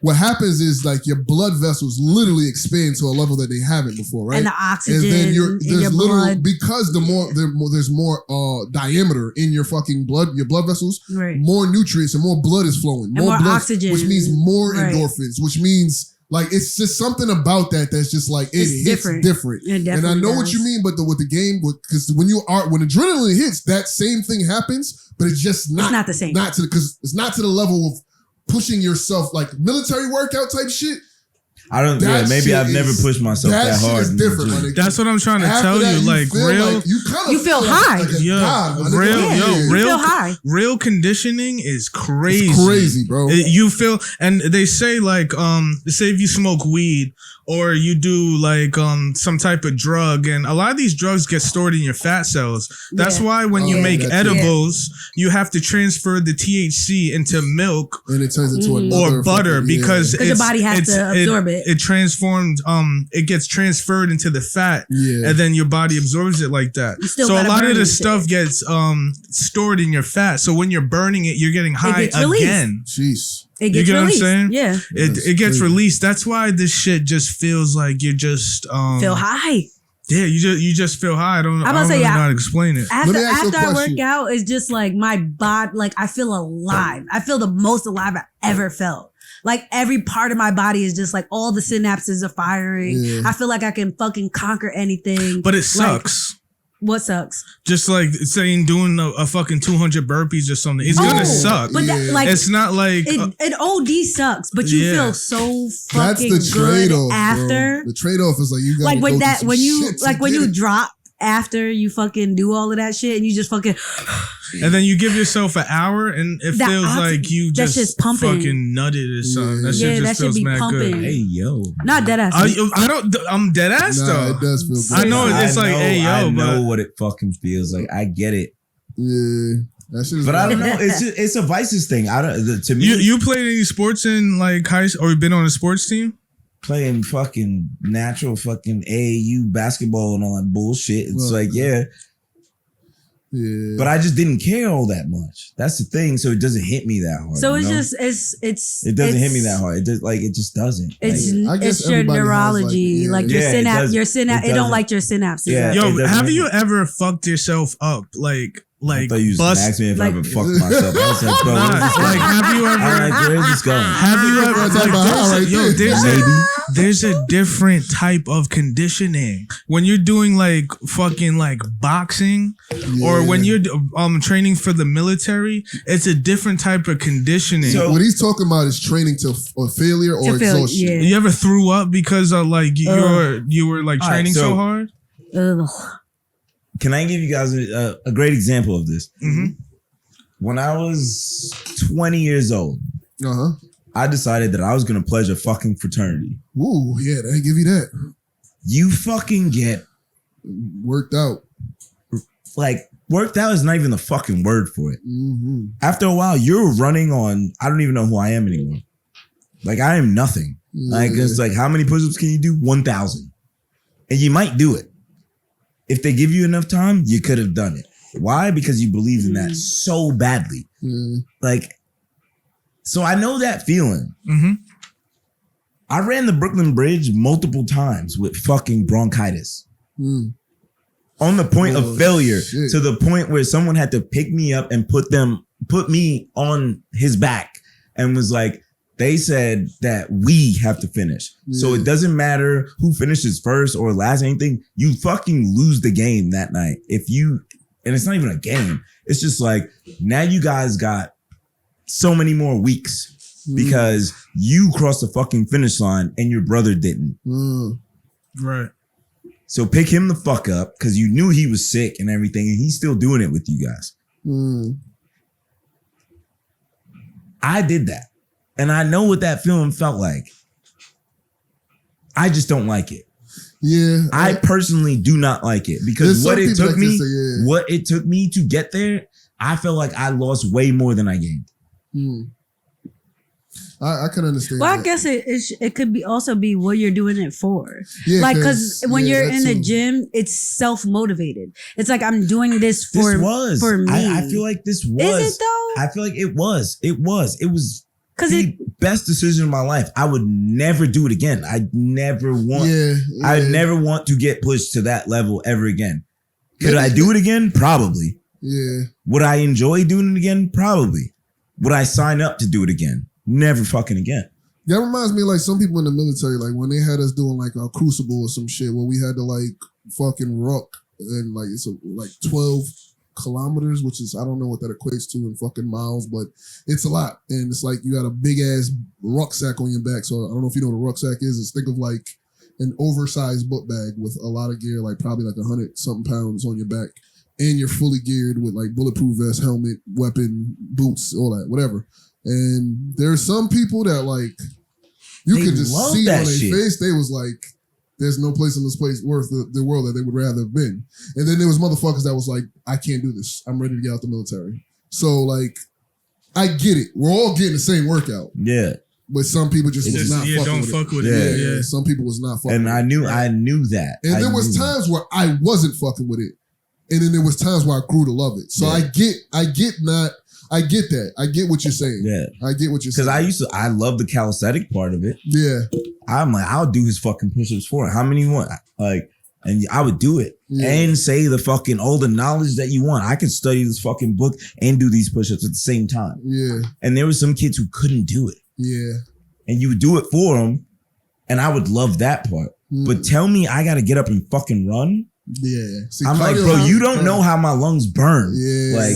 what happens is like your blood vessels literally expand to a level that they haven't before, right? And the oxygen and then there's your blood. Because there's more diameter in your fucking blood, your blood vessels, right. More nutrients and more blood is flowing. And more blood, oxygen. Which means more endorphins, which means like it's just something about that's just like it's different. And I know what you mean, but with the game, because when adrenaline hits, that same thing happens, but it's just not. It's not the same. Because it's not to the level of pushing yourself, like military workout type shit. I don't. Yeah, maybe I've never pushed myself that hard. Is different. That's what I'm trying to tell you. Like real, you feel high. You feel high. Real conditioning is crazy. It's crazy, bro. You feel, and they say like, say if you smoke weed or you do like some type of drug, and a lot of these drugs get stored in your fat cells. That's why when you make edibles, you have to transfer the THC into milk, and it turns into or butter, because the body has to absorb it. It transformed. It gets transferred into the fat, and then your body absorbs it like that. So a lot of the stuff gets stored in your fat. So when you're burning it, you're getting high again. Jeez. It gets released. What I'm saying? Yeah. It gets released. That's why this shit just feels like you just feel high. Yeah, you just feel high. I don't know how to explain it. After I work out, it's just like my body, like I feel alive. I feel the most alive I've ever felt. Like every part of my body is just like all the synapses are firing. Yeah. I feel like I can fucking conquer anything. But it sucks. Like, what sucks? Just like saying doing a fucking 200 burpees or something. It's gonna suck. But that, like, it's not like it OD sucks, but you feel so fucking That's the good trade-off, after. Bro. The trade-off is like you got when you drop after you fucking do all of that shit and you just fucking and then you give yourself an hour and it feels like you just fucking nutted or something. That shit just feels mad good. Hey yo, not dead ass. I'm dead ass though. It does feel good. I know it's like hey yo, I know what it fucking feels like. I get it. Yeah. But I don't know. It's a vices thing. I don't. To me, you played any sports in like high school, or you been on a sports team? Playing fucking natural fucking AAU basketball and all that bullshit. It's like, yeah. But I just didn't care all that much. That's the thing. So it doesn't hit me that hard. So it's just it doesn't hit me that hard. It just doesn't. It's your neurology, like your synapse. Your synapse. It don't like your synapses. Yeah, yo, have you ever fucked yourself up? Like, I thought you was ask me if I ever fucked myself. I was like, bro, like, have you ever? Where is this going? Have you ever? There's a different type of conditioning when you're doing like fucking like boxing, or when you're training for the military. It's a different type of conditioning. So what he's talking about is training to failure or exhaustion. Yeah. You ever threw up because of like you were like training so hard? Can I give you guys a great example of this? Mm-hmm. When I was 20 years old, I decided that I was going to pledge a fucking fraternity. Ooh, yeah, they give you that. You fucking get worked out. Like, worked out is not even the fucking word for it. Mm-hmm. After a while, you're running on, I don't even know who I am anymore. Like, I am nothing. Yeah. Like, it's like, how many push-ups can you do? 1,000. And you might do it. If they give you enough time, you could have done it. Why? Because you believed in that so badly. Like, so I know that feeling. Mm-hmm. I ran the Brooklyn Bridge multiple times with fucking bronchitis. On the point of failure, to the point where someone had to pick me up and put me on his back and was like, they said that we have to finish. So it doesn't matter who finishes first or last, anything. You fucking lose the game that night. And it's not even a game. It's just like, now you guys got so many more weeks because you crossed the fucking finish line and your brother didn't. Right. So pick him the fuck up because you knew he was sick and everything, and he's still doing it with you guys. I did that. And I know what that feeling felt like. I just don't like it. Yeah. I personally do not like it because what it took me to get there, I felt like I lost way more than I gained. I can understand. Well, that. I guess it could be also be what you're doing it for. Yeah, like because when you're in the gym, it's self motivated. It's like I'm doing this for me. I feel like this was. Is it though? I feel like it was. It was the best decision of my life. I would never do it again. I'd never want. I'd never want to get pushed to that level ever again. Could I do it again? Probably. Yeah. Would I enjoy doing it again? Probably. Would I sign up to do it again? Never fucking again. That reminds me of like some people in the military, like when they had us doing like a crucible or some shit where we had to like fucking ruck and like it's like 12 kilometers, which is, I don't know what that equates to in fucking miles, but it's a lot. And it's like you got a big ass rucksack on your back. So I don't know if you know what a rucksack is. It's think of like an oversized book bag with a lot of gear, like probably like 100 something pounds on your back. And you're fully geared with like bulletproof vest, helmet, weapon, boots, all that, whatever. And there's some people that like you could just see on their face. They was like, "There's no place in this place worth the world that they would rather have been." And then there was motherfuckers that was like, "I can't do this. I'm ready to get out the military." So like, I get it. We're all getting the same workout. Yeah. But some people just was not fucking with it. Yeah. Some people was not fucking. And I knew that. And there was times where I wasn't fucking with it, and then there was times where I grew to love it. So I get that. I get what you're saying. Yeah. I get what you're saying. Because I love the calisthenic part of it. Yeah. I'm like, I'll do his fucking push-ups for it. How many you want? Like, and I would do it. Yeah. And say the fucking all the knowledge that you want. I could study this fucking book and do these push-ups at the same time. Yeah. And there were some kids who couldn't do it. Yeah. And you would do it for them. And I would love that part. But tell me I got to get up and fucking run. Yeah, see, I'm like, bro, you don't know how my lungs burn. Yeah, like,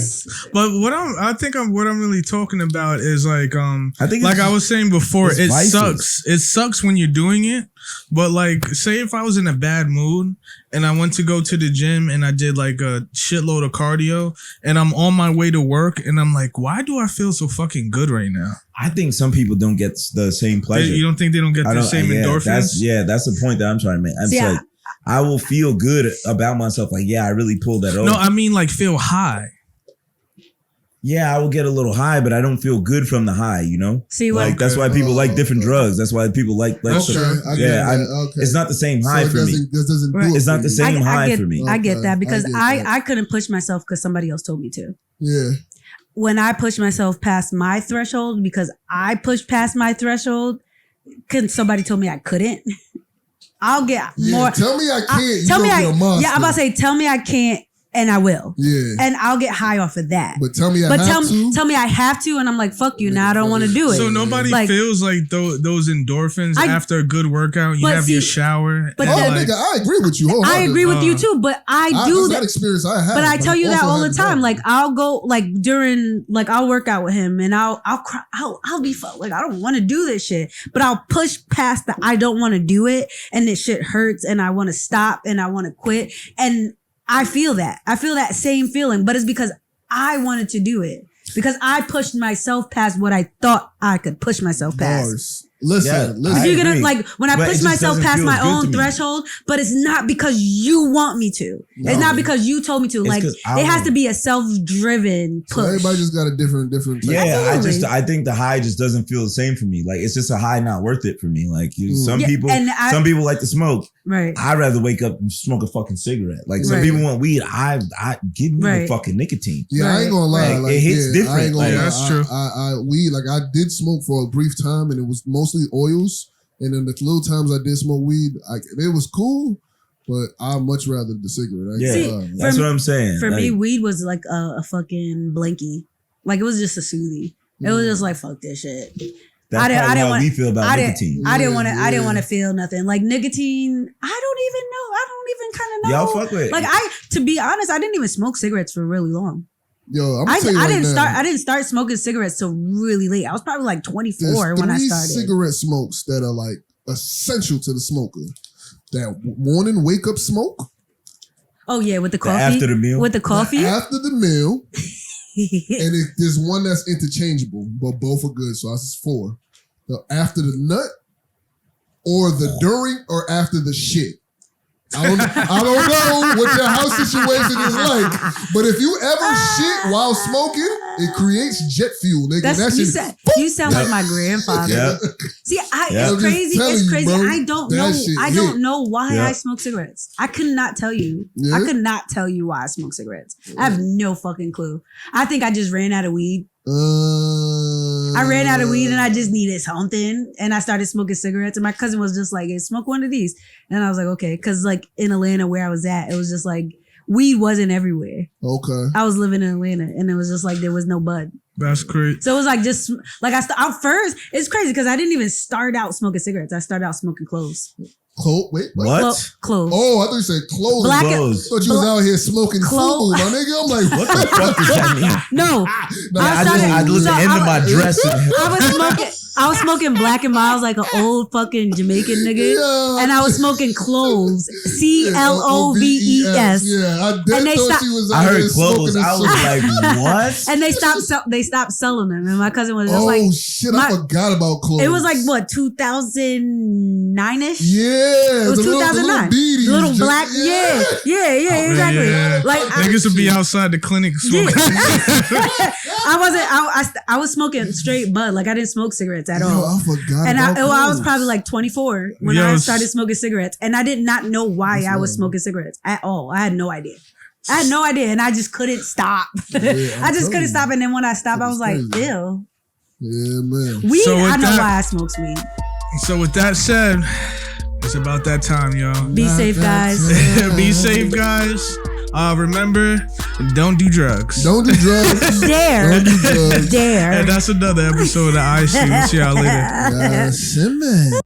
but what I'm really talking about is like, I think like I was saying before, it sucks. It sucks when you're doing it, but like, say if I was in a bad mood and I went to go to the gym and I did like a shitload of cardio and I'm on my way to work and I'm like, why do I feel so fucking good right now? I think some people don't get the same pleasure. You don't think they don't get the same endorphins? That's the point that I'm trying to make. I'm like, I will feel good about myself. Like, yeah, I really pulled that off. No, I mean like feel high. Yeah, I will get a little high, but I don't feel good from the high, you know? See, like that's why people like different drugs. That's why people like it's not the same high for me. It's not the same high for me. I get that because I couldn't push myself because somebody else told me to. Yeah. When I push myself past my threshold because I pushed past my threshold, because somebody told me I couldn't. I'll get more. Tell me I can't. I'm about to say, tell me I can't, and I will. Yeah. And I'll get high off of that. But tell me I have to. Tell me I have to, and I'm like, fuck you. Now I don't want to do it. So nobody feels like those endorphins after a good workout. You have your shower. But nigga, I agree with you. I agree with you too. But I do that experience I have. But I tell you that all the time. Like I'll go like during like I'll work out with him, and I'll cry. I'll be like I don't want to do this shit, but I'll push past the I don't want to do it, and this shit hurts, and I want to stop, and I want to quit, and I feel that. I feel that same feeling, but it's because I wanted to do it. Because I pushed myself past what I thought I could push myself past. Listen. You're gonna like when I push myself past my own threshold, but it's not because you want me to. No. It's not because you told me to. Like it has to be a self-driven push. So everybody just got a different. Yeah, I think the high just doesn't feel the same for me. Like it's just a high not worth it for me. Like some people like to smoke. Right. I'd rather wake up and smoke a fucking cigarette. Like some people want weed. I give me the fucking nicotine. Yeah, I ain't gonna lie. Like, it hits different. I ain't gonna lie. That's true. Weed, like I did smoke for a brief time, and it was mostly oils. And then the little times I did smoke weed, it was cool, but I'd much rather the cigarette. That's what I'm saying. For me, weed was like a fucking blankie. Like it was just a smoothie. It was just like fuck this shit. That's how we feel about nicotine. I didn't want to feel nothing like nicotine. I don't even know. I don't even kind of know. Y'all fuck with. Like to be honest, I didn't even smoke cigarettes for really long. Yo, I didn't start smoking cigarettes till really late. I was probably like 24 when I started. Cigarette smokes that are like essential to the smoker. that morning wake up smoke. Oh yeah, with the coffee. After the meal. With the coffee. After the meal. And there's one that's interchangeable, but both are good. So that's 4. The after the nut, or the during or after the shit. I don't know what your house situation is like, but if you ever shit while smoking, it creates jet fuel, nigga. You sound like my grandfather. Yeah. See, it's crazy. It's crazy. Bro, I don't know why I smoke cigarettes. I could not tell you. Yeah. I could not tell you why I smoke cigarettes. I have no fucking clue. I think I just ran out of weed. I ran out of weed and I just needed something, and I started smoking cigarettes. And my cousin was just like, "Hey, smoke one of these," and I was like, "Okay," because like in Atlanta where I was at, it was just like weed wasn't everywhere. Okay, I was living in Atlanta, and it was just like there was no bud. That's great. So it was like just like first. It's crazy because I didn't even start out smoking cigarettes. I started out smoking clothes. Wait, what? Clothes. Oh, I thought you said clothes. Black clothes. I thought you was out here smoking food, my nigga. I'm like, what the fuck does that mean? No. I looked at the end of my dress. I was smoking Black and Miles like an old fucking Jamaican nigga. Yeah. And I was smoking cloves. CLOVES. Yeah, I heard clothes. I was like, what? And they stopped selling them. And my cousin was just like, oh shit, I forgot about clothes. It was like what, 2009-ish? Yeah. It was 2009. Little black. Yeah, exactly. Yeah. Like niggas would be outside the clinic smoking. I was smoking straight bud. Like I didn't smoke cigarettes at all. I forgot. And I was probably like 24 when I started smoking cigarettes, and I did not know why I was smoking cigarettes at all. I had no idea. And I just couldn't stop. I just couldn't stop. And then when I stopped, I was like, ew. Yeah, man. Weed. I know why I smoke weed. So with that said, it's about that time, y'all. Be safe, guys. Be safe, guys. Remember, don't do drugs. Don't do drugs. Dare. Don't do drugs. Dare. And that's another episode of IC. We'll see y'all later. Yes, man.